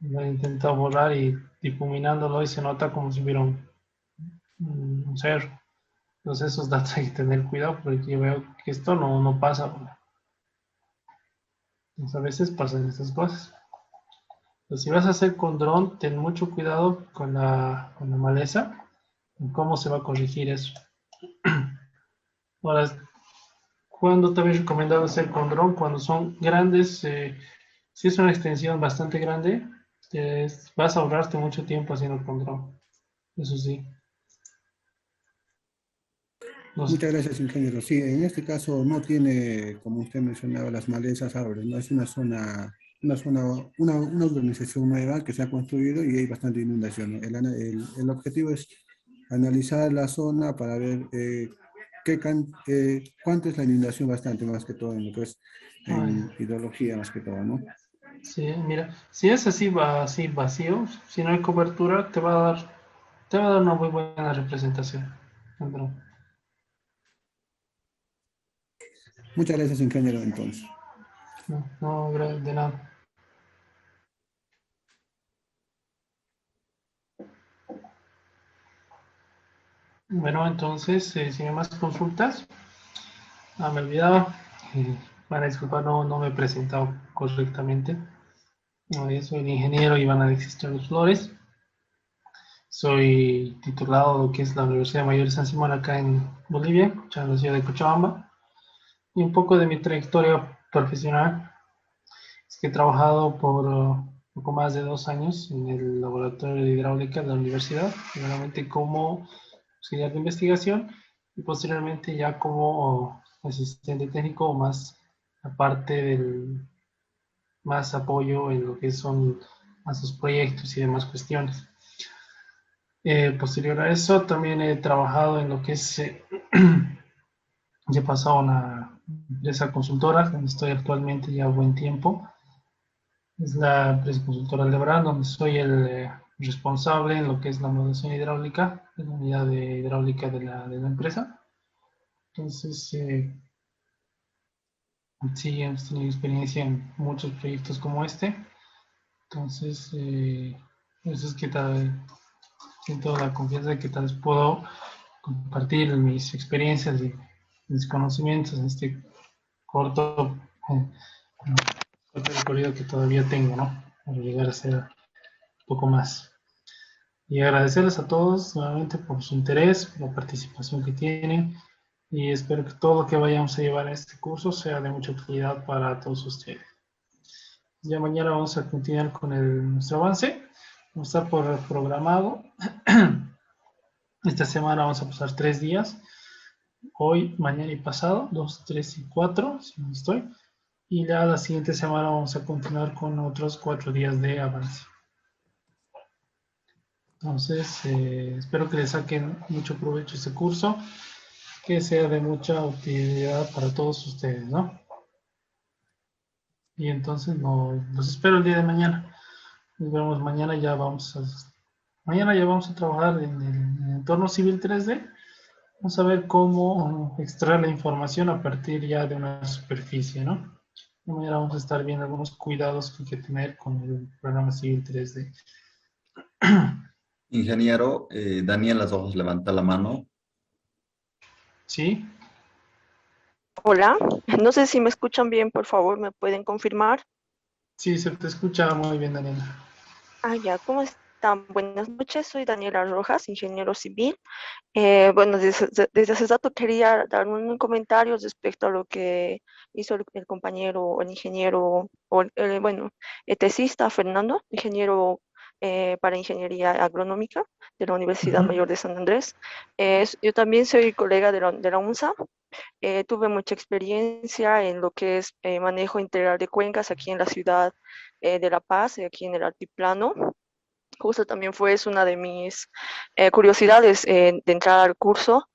lo he intentado borrar y difuminándolo y se nota como si hubiera un cerro. Entonces esos datos hay que tener cuidado porque yo veo que esto no pasa. Entonces, a veces pasan estas cosas. Entonces, si vas a hacer con dron, ten mucho cuidado con la maleza y cómo se va a corregir eso. Ahora, cuando te habéis recomendado hacer con dron, cuando son grandes, si es una extensión bastante grande, vas a ahorrarte mucho tiempo haciendo con dron. Eso sí. No sé. Muchas gracias, ingeniero. Sí, en este caso no tiene, como usted mencionaba, las malezas, árboles, no es una urbanización nueva que se ha construido y hay bastante inundación, ¿no? El objetivo es analizar la zona para ver cuánto es la inundación, bastante más que todo en lo que es Ay, en hidrología, más que todo, ¿no? sí, mira, si es así, va así vacío, si no hay cobertura, te va a dar una muy buena representación. El dron. Muchas gracias, ingeniero, entonces. No, no, de nada. Bueno, entonces, si hay más consultas, me olvidaba. Van a disculpar, no me he presentado correctamente. No, yo soy el ingeniero Iván Alexis Chávez Flores. Soy titulado de lo que es la Universidad Mayor de San Simón acá en Bolivia, en la ciudad de Cochabamba. Y un poco de mi trayectoria profesional es que he trabajado por poco más de 2 años en el laboratorio de hidráulica de la universidad, primeramente como auxiliar de investigación y posteriormente ya como asistente técnico o más aparte del más apoyo en lo que son más los proyectos y demás cuestiones. Posterior a eso también he trabajado en lo que es, ya he pasado a una empresa consultora donde estoy actualmente ya buen tiempo. Es la empresa consultora Lebrán, donde soy el responsable en lo que es la modelación hidráulica, de la unidad de hidráulica de la empresa. Entonces, sí, hemos tenido experiencia en muchos proyectos como este. Entonces, eso es que tal, siento la confianza de que tal vez puedo compartir mis experiencias y mis conocimientos en este corto, eh, corto recorrido que todavía tengo, ¿no? Para llegar a ser un poco más. Y agradecerles a todos nuevamente por su interés, por la participación que tienen y espero que todo lo que vayamos a llevar en este curso sea de mucha utilidad para todos ustedes. Ya mañana vamos a continuar con nuestro avance. Vamos a estar por programado. Esta semana vamos a pasar 3 días. Hoy, mañana y pasado, 2, 3 y 4, si no estoy. Y ya la siguiente semana vamos a continuar con otros 4 días de avance. Entonces, espero que le saquen mucho provecho a este curso, que sea de mucha utilidad para todos ustedes, ¿no? Y entonces los espero el día de mañana. Nos vemos mañana, mañana ya vamos a trabajar en el entorno civil 3D. Vamos a ver cómo extraer la información a partir ya de una superficie, ¿no? Y mañana vamos a estar viendo algunos cuidados que hay que tener con el programa civil 3D. Ingeniero, Daniel Las Ojos levanta la mano. ¿Sí? Hola, no sé si me escuchan bien, por favor, ¿me pueden confirmar? Sí, se te escucha muy bien, Daniela. Ya, ¿cómo están? Buenas noches, soy Daniela Rojas, ingeniero civil. Bueno, desde hace rato quería dar un comentario respecto a lo que hizo el compañero, o el ingeniero, bueno, el tesista Fernando, ingeniero para ingeniería agronómica de la Universidad Ujú. Mayor de San Andrés. Yo también soy colega de la UNSA. Tuve mucha experiencia en lo que es manejo integral de cuencas aquí en la ciudad de La Paz, aquí en el altiplano. Justo también es una de mis curiosidades de entrar al curso.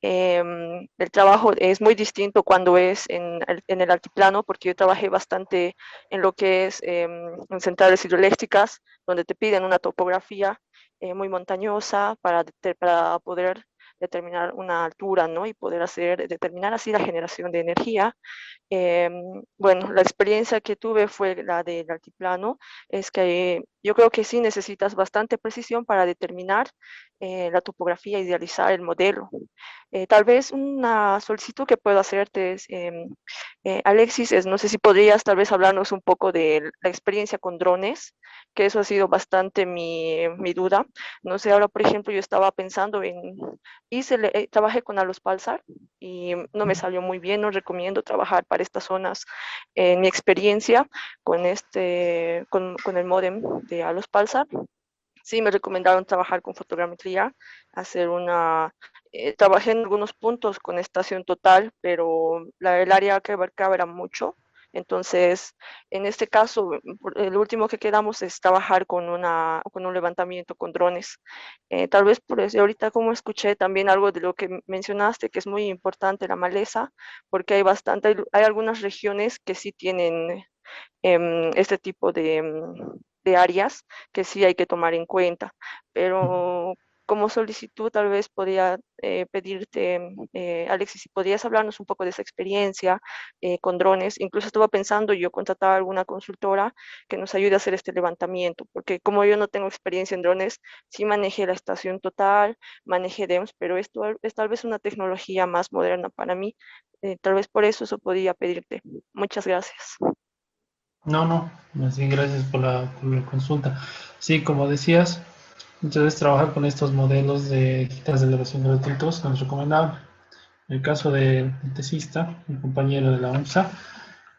El trabajo es muy distinto cuando es en el altiplano, porque yo trabajé bastante en lo que es en centrales hidroeléctricas, donde te piden una topografía muy montañosa para poder determinar una altura, ¿no? Y poder determinar así la generación de energía. Bueno, la experiencia que tuve fue la del altiplano, es que yo creo que sí necesitas bastante precisión para determinar la topografía, idealizar el modelo. Tal vez una solicitud que puedo hacerte es, Alexis, no sé si podrías tal vez hablarnos un poco de la experiencia con drones, que eso ha sido bastante mi duda. No sé, ahora por ejemplo yo estaba pensando trabajé con Alos Pulsar y no me salió muy bien, no recomiendo trabajar para estas zonas. En mi experiencia con el módem de Alos Pulsar, sí me recomendaron trabajar con fotogrametría, trabajé en algunos puntos con estación total, pero el área que abarcaba era mucho. Entonces, en este caso, el último que quedamos es trabajar con un levantamiento con drones. Tal vez por eso, ahorita como escuché también algo de lo que mencionaste, que es muy importante la maleza, porque hay algunas regiones que sí tienen este tipo de áreas que sí hay que tomar en cuenta. Pero como solicitud tal vez podría pedirte, Alexis, si podrías hablarnos un poco de esa experiencia con drones. Incluso estaba pensando yo contratar a alguna consultora que nos ayude a hacer este levantamiento, porque como yo no tengo experiencia en drones, sí manejé la estación total, manejé DEMS, pero esto es tal vez una tecnología más moderna para mí. Tal vez por eso podría pedirte. Muchas gracias. No, no, más bien gracias por la consulta. Sí, como decías, muchas veces trabajar con estos modelos de quitas de elevación gratuitos nos recomendable. En el caso del tesista, un compañero de la UNSA,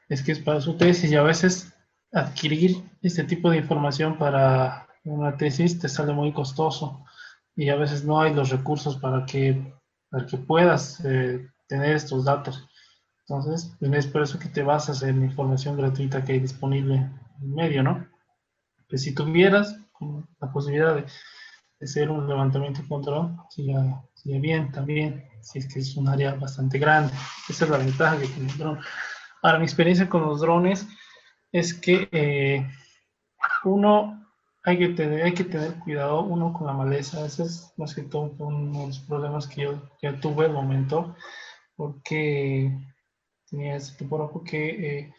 es que es para su tesis y a veces adquirir este tipo de información para una tesis te sale muy costoso y a veces no hay los recursos para que puedas tener estos datos. Entonces, es por eso que te basas en la información gratuita que hay disponible en el medio, ¿no? Que si tuvieras la posibilidad de hacer un levantamiento con dron, sería bien también, si es que es un área bastante grande. Esa es la ventaja que tiene el dron. Ahora, mi experiencia con los drones es que hay que tener cuidado, uno con la maleza. Ese es más que todo uno de los problemas que yo tuve al momento, porque tenía ese topógrafo que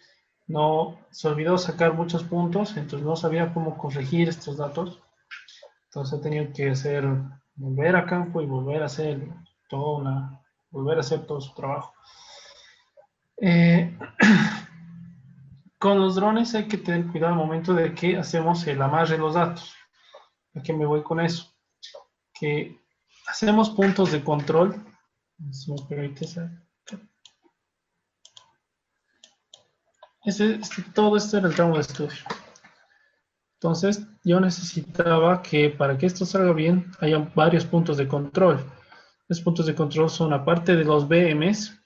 no se olvidó sacar muchos puntos, entonces no sabía cómo corregir estos datos. Entonces he tenido que volver a campo y volver a hacer todo su trabajo. Con los drones hay que tener cuidado al momento de que hacemos el amarre de los datos. ¿A qué me voy con eso? Que hacemos puntos de control. Si me permite, todo esto era el tramo de estudio. Entonces, yo necesitaba que para que esto salga bien, haya varios puntos de control. Los puntos de control son, aparte de los BMs,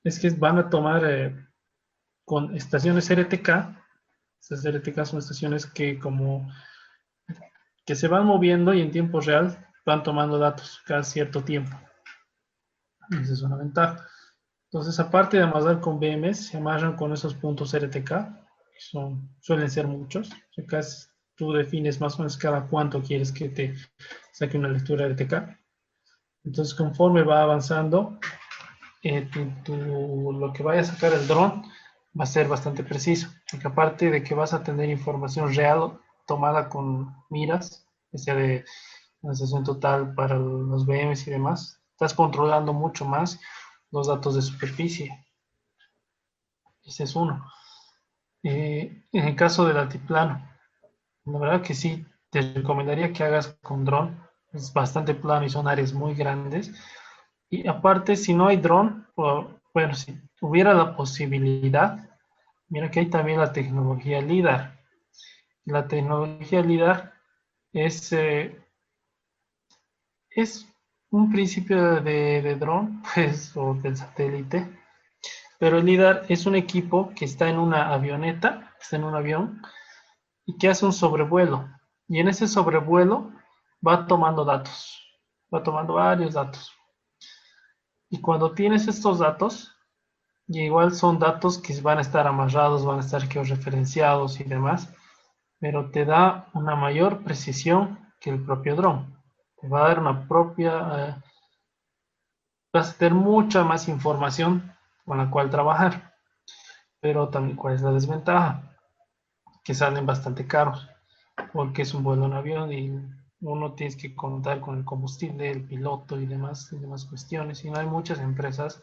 es que van a tomar con estaciones RTK. Estas RTK son estaciones que se van moviendo y en tiempo real van tomando datos cada cierto tiempo. Esa es una ventaja. Entonces, aparte de amarrar con BMs, se amarran con esos puntos RTK, que suelen ser muchos. Tú defines más o menos cada cuánto quieres que te saque una lectura RTK. Entonces, conforme va avanzando, lo que vaya a sacar el dron va a ser bastante preciso, porque aparte de que vas a tener información real tomada con miras, ya sea de la sesión total para los BMs y demás, estás controlando mucho más los datos de superficie. Ese es uno. En el caso del altiplano, la verdad que sí, te recomendaría que hagas con dron. Es bastante plano y son áreas muy grandes. Y aparte, si no hay dron, bueno, si hubiera la posibilidad, mira que hay también la tecnología LIDAR. La tecnología LIDAR es un principio de dron, pues, o del satélite, pero el LIDAR es un equipo que está en una avioneta, está en un avión, y que hace un sobrevuelo. Y en ese sobrevuelo va tomando datos, va tomando varios datos. Y cuando tienes estos datos, y igual son datos que van a estar amarrados, van a estar georreferenciados y demás, pero te da una mayor precisión que el propio dron. Te va a dar una propia vas a tener mucha más información con la cual trabajar. Pero también, ¿cuál es la desventaja? Que salen bastante caros, porque es un vuelo en avión y uno tiene que contar con el combustible, el piloto y demás cuestiones. Y no hay muchas empresas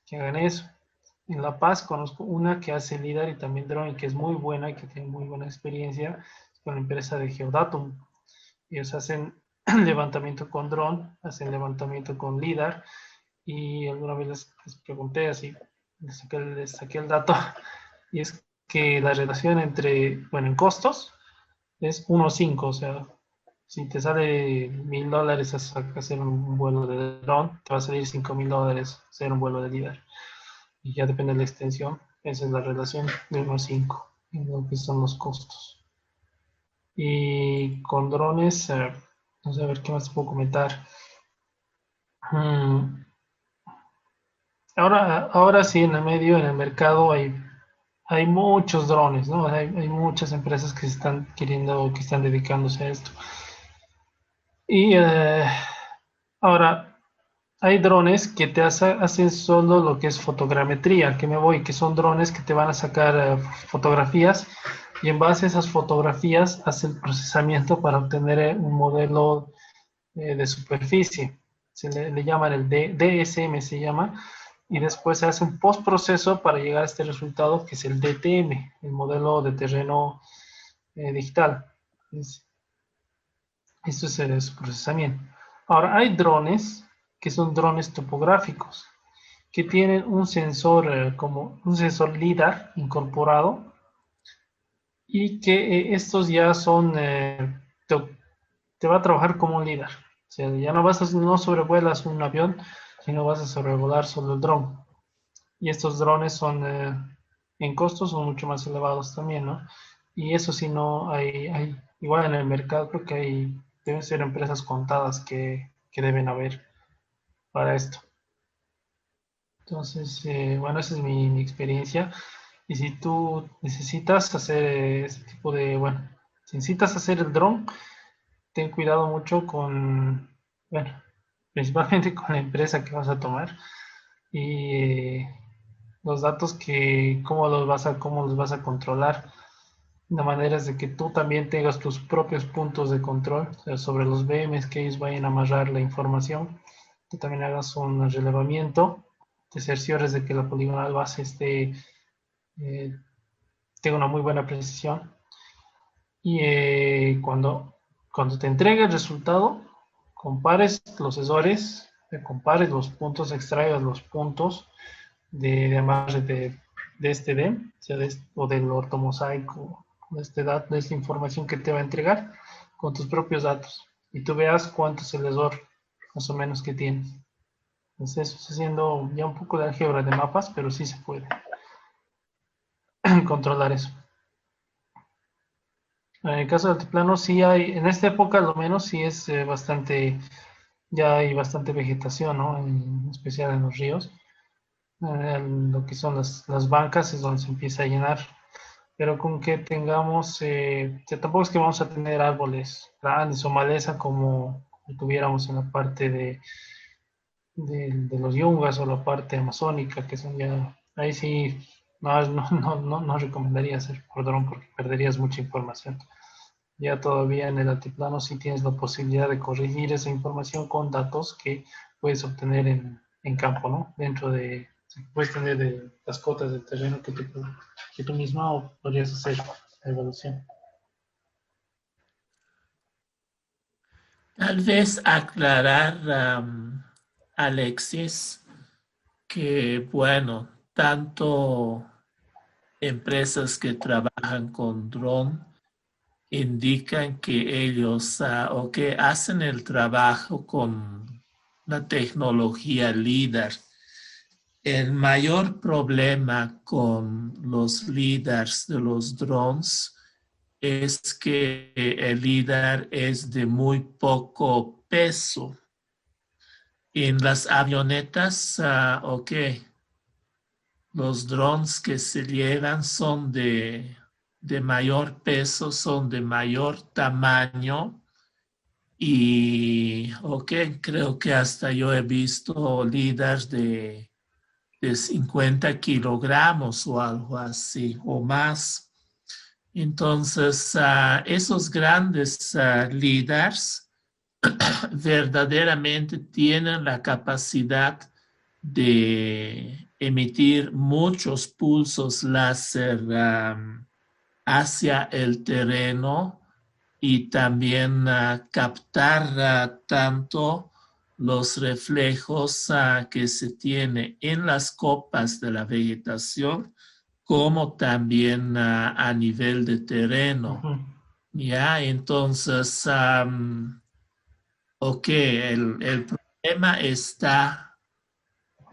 que hagan eso. En La Paz conozco una que hace LIDAR y también drone y que es muy buena y que tiene muy buena experiencia con la empresa de Geodatum. Ellos hacen levantamiento con drone, hacen levantamiento con LIDAR y alguna vez les pregunté así, les saqué el dato y es que la relación entre, bueno, en costos es 1:5, o sea, si te sale $1,000 hacer un vuelo de dron, te va a salir $5,000 hacer un vuelo de LIDAR. Y ya depende de la extensión, esa es la relación de 1:5 en lo que son los costos. Y con drones, vamos a ver qué más te puedo comentar. Ahora sí, en el medio, en el mercado hay muchos drones, ¿no? Hay muchas empresas que se están queriendo, que están dedicándose a esto. Y ahora, hay drones que te hacen solo lo que es fotogrametría, que me voy, que son drones que te van a sacar fotografías y en base a esas fotografías hace el procesamiento para obtener un modelo de superficie. Se le llaman el DSM, se llama, y después se hace un postproceso para llegar a este resultado que es el DTM, el modelo de terreno digital. Esto es su procesamiento. Ahora, hay drones que son drones topográficos, que tienen un sensor como un sensor LIDAR incorporado y que estos ya son, te va a trabajar como un LIDAR. O sea, ya no sobrevuelas un avión, sino vas a sobrevolar solo el dron. Y estos drones son, en costos, son mucho más elevados también, ¿no? Y eso sí, no igual en el mercado creo que deben ser empresas contadas que deben haber para esto. Entonces, bueno, esa es mi experiencia. Y si tú necesitas hacer ese tipo de, bueno, si necesitas hacer el dron, ten cuidado mucho con, bueno, principalmente con la empresa que vas a tomar y los datos cómo los vas a controlar. De maneras de que tú también tengas tus propios puntos de control, o sea, sobre los VMs que ellos vayan a amarrar la información. Tú también hagas un relevamiento, te cerciores de que la poligonal base tenga una muy buena precisión. Y cuando te entregue el resultado, compares los sensores, compares los puntos, extraigas los puntos de amarre de este DEM, o del ortomosaico, de esta información que te va a entregar con tus propios datos. Y tú veas cuánto es el error más o menos que tienes. Entonces, eso está haciendo ya un poco de álgebra de mapas, pero sí se puede controlar eso. En el caso del altiplano, sí hay, en esta época lo menos sí es ya hay bastante vegetación, ¿no? En especial en los ríos. Lo que son las bancas es donde se empieza a llenar. Pero con que tengamos, tampoco es que vamos a tener árboles grandes o maleza como tuviéramos en la parte de los yungas o la parte amazónica, que son ya, ahí sí, no recomendaría hacer por dron porque perderías mucha información. Ya todavía en el altiplano sí tienes la posibilidad de corregir esa información con datos que puedes obtener en campo, ¿no? Puedes tener de las cotas del terreno que tú mismo podrías hacer la evaluación. Tal vez aclarar, Alexis, que bueno, tanto empresas que trabajan con dron indican que ellos o que hacen el trabajo con la tecnología LIDAR. El mayor problema con los LIDARs de los drones es que el LIDAR es de muy poco peso. En las avionetas, los drones que se llevan son de mayor peso, son de mayor tamaño Y, ok, creo que hasta yo he visto líderes de 50 kilogramos o algo así, o más. Entonces, esos grandes líderes verdaderamente tienen la capacidad de emitir muchos pulsos láser hacia el terreno y también captar tanto los reflejos que se tiene en las copas de la vegetación como también a nivel de terreno. Ujú. Ya, entonces, ok, el problema está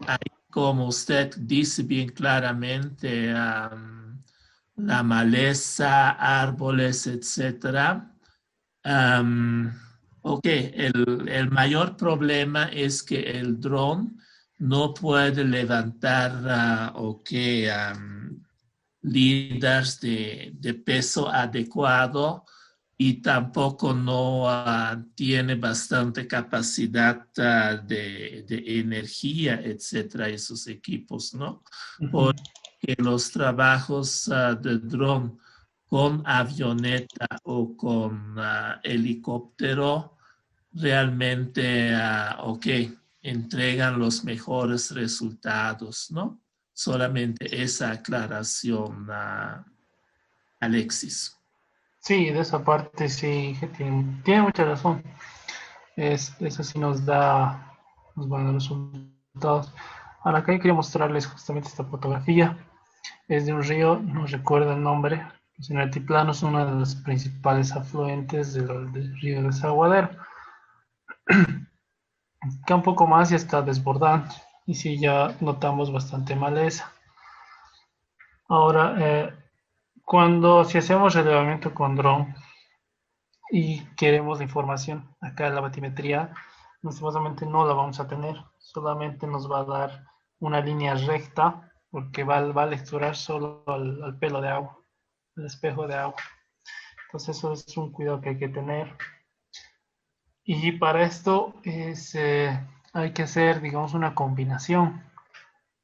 ahí, como usted dice bien claramente, la maleza, árboles, etcétera. Am, ok, el mayor problema es que el dron no puede levantar, líderes de peso adecuado y tampoco no tiene bastante capacidad de energía, etcétera, esos equipos, ¿no? Ujú. Porque los trabajos de dron con avioneta o con helicóptero realmente, ok, entregan los mejores resultados, ¿no? Solamente esa aclaración, Alexis. Sí, de esa parte sí, que tiene mucha razón. Eso sí nos va a dar resultados. Ahora acá yo quería mostrarles justamente esta fotografía. Es de un río, no recuerdo el nombre. Es en el altiplano, es uno de los principales afluentes del río Desaguadero. Acá un poco más ya está desbordando. Y sí, ya notamos bastante maleza. Ahora, si hacemos relevamiento con dron y queremos la información, acá en la batimetría, lastimosamente no la vamos a tener. Solamente nos va a dar una línea recta porque va a lecturar solo al pelo de agua, el espejo de agua. Entonces eso es un cuidado que hay que tener. Y para esto hay que hacer, digamos, una combinación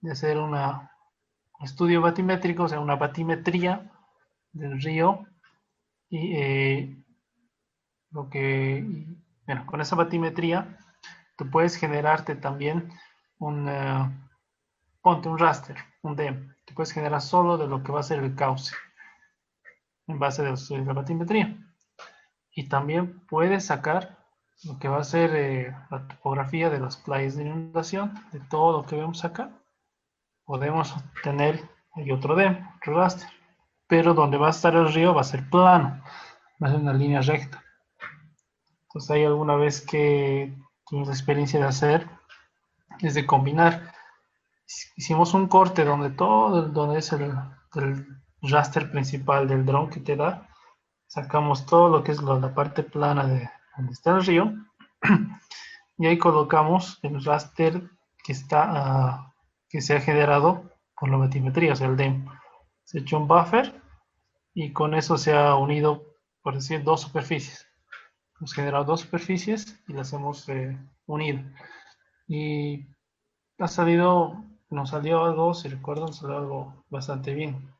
de hacer un estudio batimétrico, o sea, una batimetría del río y lo que, bueno, con esa batimetría tú puedes generarte también un, ponte un raster, un DEM. Te puedes generar solo de lo que va a ser el cauce en base de la batimetría. Y también puedes sacar lo que va a ser la topografía de las playas de inundación, de todo lo que vemos acá. Podemos tener hay otro DEM, otro raster, pero donde va a estar el río va a ser plano, va a ser una línea recta. Entonces hay alguna vez que tuvimos la experiencia de hacer, es de combinar. Hicimos un corte donde es el raster principal del dron que te da, sacamos todo lo que es la parte plana de donde está el río y ahí colocamos el raster que se ha generado por la batimetría, o sea, el DEM. Se echó un buffer y con eso se ha unido, por decir, dos superficies. Hemos generado dos superficies y las hemos unido. Y nos salió algo, si recuerdo, nos salió algo bastante bien.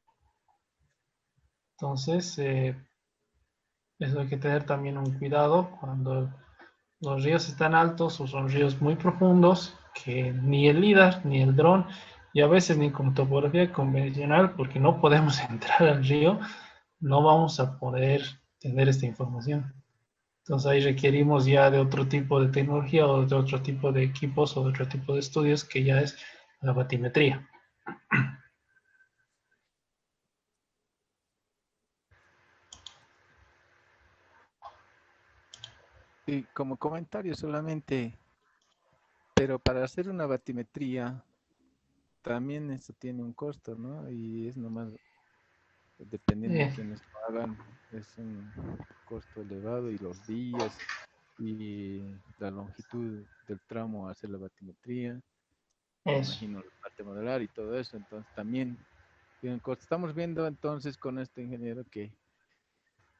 Entonces, eso hay que tener también un cuidado cuando los ríos están altos o son ríos muy profundos, que ni el LIDAR ni el dron, y a veces ni con topografía convencional, porque no podemos entrar al río, no vamos a poder tener esta información. Entonces ahí requerimos ya de otro tipo de tecnología o de otro tipo de equipos o de otro tipo de estudios que ya es la batimetría. Y como comentario solamente, pero para hacer una batimetría también eso tiene un costo, ¿no? Y es nomás dependiendo de Eh, quienes lo hagan, es un costo elevado y los días y la longitud del tramo a hacer la batimetría, me eso. imagino la parte modular y todo eso, entonces también tienen costo. Estamos viendo entonces con este ingeniero que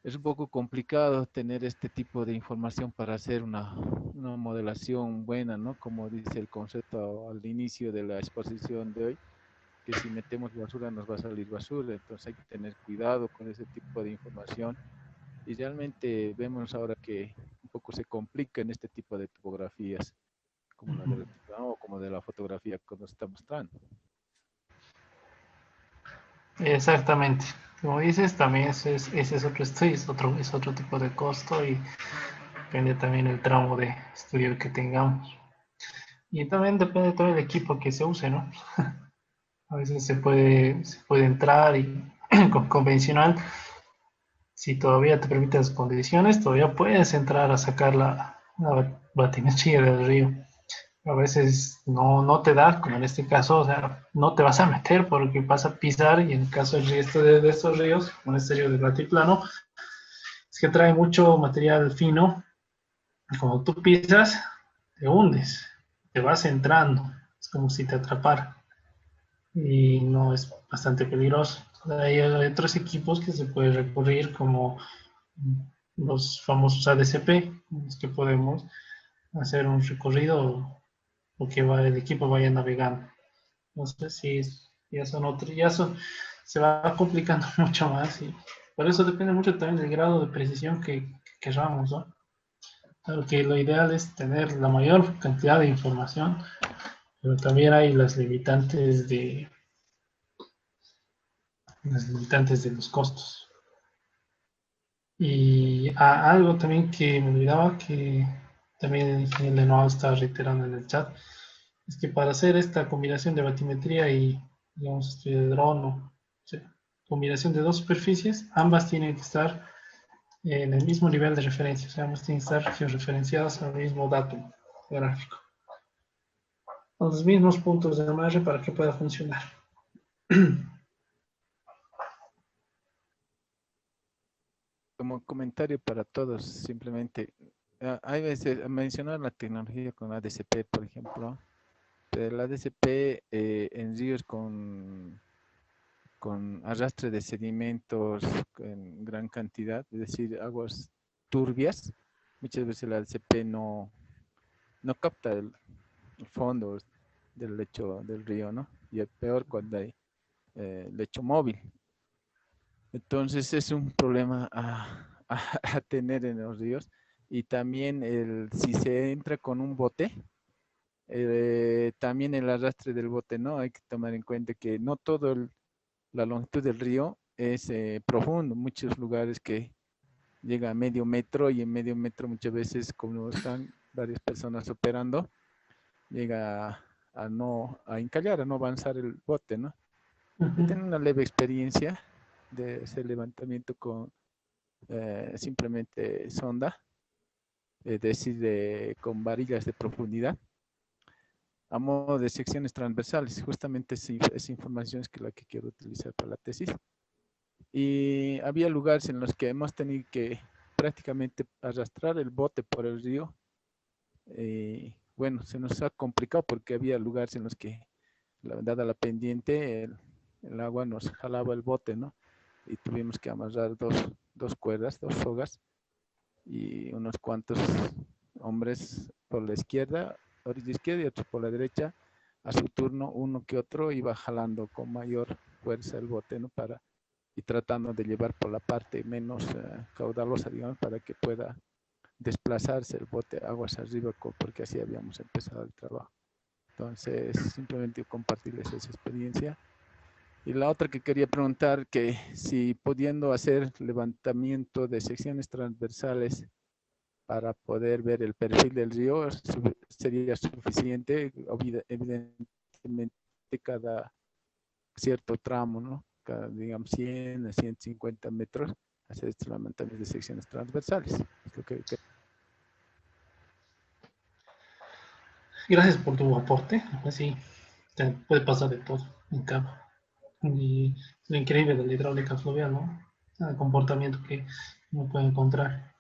es un poco complicado tener este tipo de información para hacer una modelación buena, ¿no? Como dice el concepto al inicio de la exposición de hoy, que si metemos basura nos va a salir basura, entonces hay que tener cuidado con ese tipo de información. Y realmente vemos ahora que un poco se complica en este tipo de topografías, como la del altiplano o como de la fotografía que nos está mostrando. Exactamente. Como dices, también ese es otro estudio, es otro tipo de costo y depende también del tramo de estudio que tengamos. Y también depende todo el equipo que se use, ¿no? A veces se puede entrar y con convencional, si todavía te permiten las condiciones, todavía puedes entrar a sacar la batimetría del río. A veces no te da, como en este caso, o sea, no te vas a meter porque vas a pisar, y en el caso de estos ríos, como este río del altiplano, es que trae mucho material fino, y como tú pisas, te hundes, te vas entrando, es como si te atrapara, y no, es bastante peligroso. Hay otros equipos que se puede recurrir, como los famosos ADCP, en los que podemos hacer un recorrido o que el equipo vaya navegando. No sé si ya son otros, se va complicando mucho más, y por eso depende mucho también del grado de precisión que queramos, ¿no? Claro que lo ideal es tener la mayor cantidad de información, pero también hay las limitantes de los costos. Y algo también que me olvidaba, que también el ingeniero Lenoir está reiterando en el chat, es que para hacer esta combinación de batimetría y, digamos, estudio de dron, o sea, combinación de dos superficies, ambas tienen que estar en el mismo nivel de referencia, o sea, ambas tienen que estar georreferenciadas al mismo dato gráfico, a los mismos puntos de amarre para que pueda funcionar. Como comentario para todos, simplemente, hay veces mencionar la tecnología con ADCP, por ejemplo, pero el ADCP en ríos con arrastre de sedimentos en gran cantidad, es decir, aguas turbias, muchas veces el ADCP no capta el fondo del lecho del río, ¿no? Y es peor cuando hay lecho móvil. Entonces es un problema a tener en los ríos. Y también si se entra con un bote, también el arrastre del bote, ¿no? Hay que tomar en cuenta que no todo la longitud del río es profundo. Muchos lugares que llega a medio metro, y en medio metro muchas veces, como están varias personas operando, llega a encallar, a no avanzar el bote, ¿no? Yo tengo una leve experiencia de ese levantamiento con simplemente sonda, es decir, con varillas de profundidad, a modo de secciones transversales. Justamente esa información es la que quiero utilizar para la tesis. Y había lugares en los que hemos tenido que prácticamente arrastrar el bote por el río. Bueno, se nos ha complicado porque había lugares en los que, dada la pendiente, el agua nos jalaba el bote, ¿no? Y tuvimos que amarrar dos cuerdas, dos sogas, y unos cuantos hombres por la izquierda, orilla izquierda, y otros por la derecha. A su turno, uno que otro iba jalando con mayor fuerza el bote, ¿no? Y tratando de llevar por la parte menos caudalosa, digamos, para que pueda desplazarse el bote aguas arriba, porque así habíamos empezado el trabajo. Entonces, simplemente compartirles esa experiencia. Y la otra que quería preguntar, que si pudiendo hacer levantamiento de secciones transversales para poder ver el perfil del río, sería suficiente, evidentemente cada cierto tramo, ¿no? Cada, digamos, 100 a 150 metros, hacer estos levantamientos de secciones transversales. Es lo que... Gracias por tu aporte. Sí, puede pasar de todo en campo. Y lo increíble de la hidráulica fluvial, ¿no? El comportamiento que uno puede encontrar.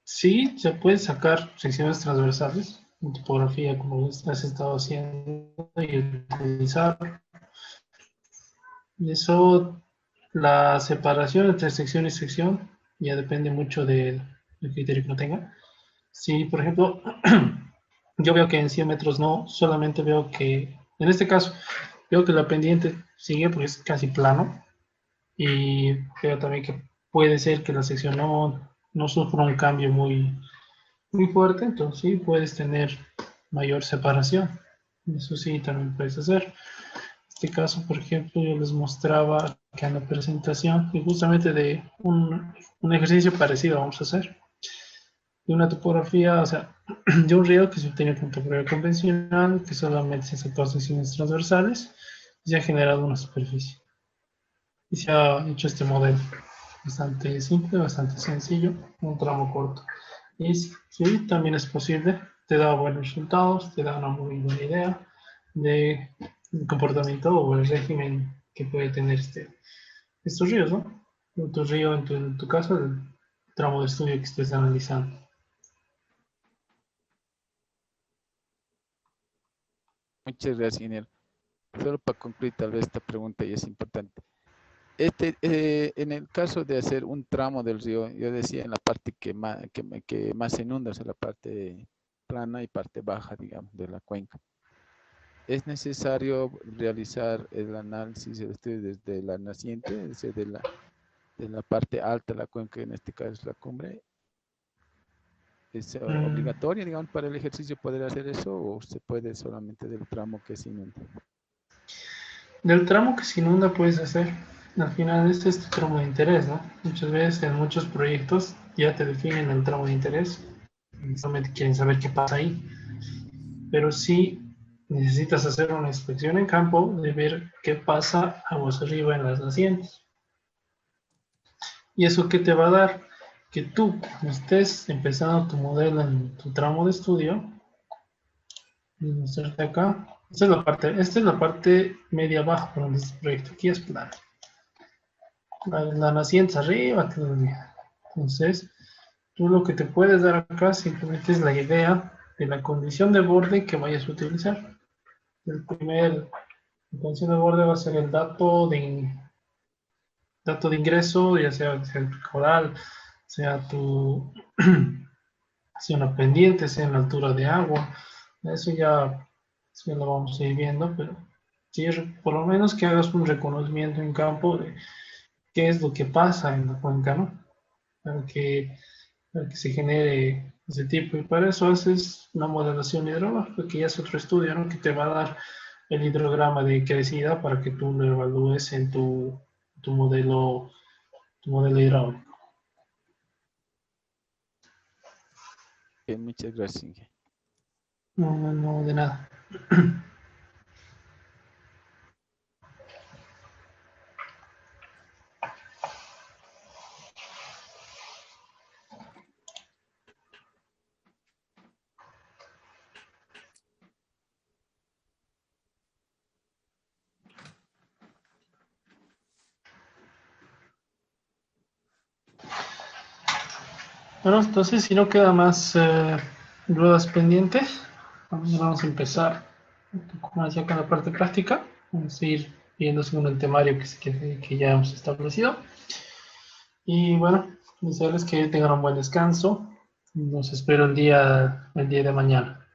Sí, se puede sacar secciones transversales en topografía, como has estado haciendo, y utilizar. Y eso la separación entre sección y sección ya depende mucho del criterio que no tenga. Si, por ejemplo, yo veo que en 100 metros no, solamente veo que, en este caso, veo que la pendiente sigue porque es casi plano y veo también que puede ser que la sección no sufra un cambio muy fuerte, entonces sí puedes tener mayor separación. Eso sí, también puedes hacer. En este caso, por ejemplo, yo les mostraba acá en la presentación y justamente de un ejercicio parecido vamos a hacer. De una topografía, o sea, de un río que se obtiene con topografía convencional, que solamente se hace todas secciones transversales, y se ha generado una superficie. Y se ha hecho este modelo bastante simple, bastante sencillo, un tramo corto. Y sí, también es posible, te da buenos resultados, te da una muy buena idea de comportamiento o el régimen que puede tener estos ríos, ¿no? Tu río, en tu caso, el tramo de estudio que estés analizando. Muchas gracias, ingeniero. Solo para concluir tal vez esta pregunta y es importante. En el caso de hacer un tramo del río, yo decía en la parte que más se inunda, o sea, la parte plana y parte baja, digamos, de la cuenca. ¿Es necesario realizar el análisis, el estudio desde la naciente, es decir, de la parte alta de la cuenca, en este caso es la cumbre? ¿Es obligatorio, digamos, para el ejercicio poder hacer eso o se puede solamente del tramo que se inunda? Del tramo que se inunda puedes hacer. Al final este es tu tramo de interés, ¿no? Muchas veces en muchos proyectos ya te definen el tramo de interés y solamente quieren saber qué pasa ahí. Pero sí necesitas hacer una inspección en campo de ver qué pasa aguas arriba en las nacientes. ¿Y eso qué te va a dar? Que tú, cuando estés empezando tu modelo en tu tramo de estudio, mostrarte acá, esta es la parte media abajo por donde este proyecto aquí es plano. La naciente arriba todavía. Entonces, tú lo que te puedes dar acá simplemente es la idea de la condición de borde que vayas a utilizar. La condición de borde va a ser el dato de ingreso, ya sea el caudal, sea sea una pendiente, sea en la altura de agua. Eso ya lo vamos a ir viendo, pero sí, por lo menos que hagas un reconocimiento en campo de qué es lo que pasa en la cuenca, ¿no? Para que se genere ese tipo. Y para eso haces una modelación hidrológica, que ya es otro estudio, ¿no? Que te va a dar el hidrograma de crecida para que tú lo evalúes en tu modelo hidráulico. Bien, muchas gracias, ingeniero. No, de nada. Bueno, entonces si no queda más dudas pendientes, vamos a empezar un poco más ya con la parte práctica. Vamos a ir viendo según el temario que ya hemos establecido. Y bueno, desearles que tengan un buen descanso. Nos espero el día de mañana.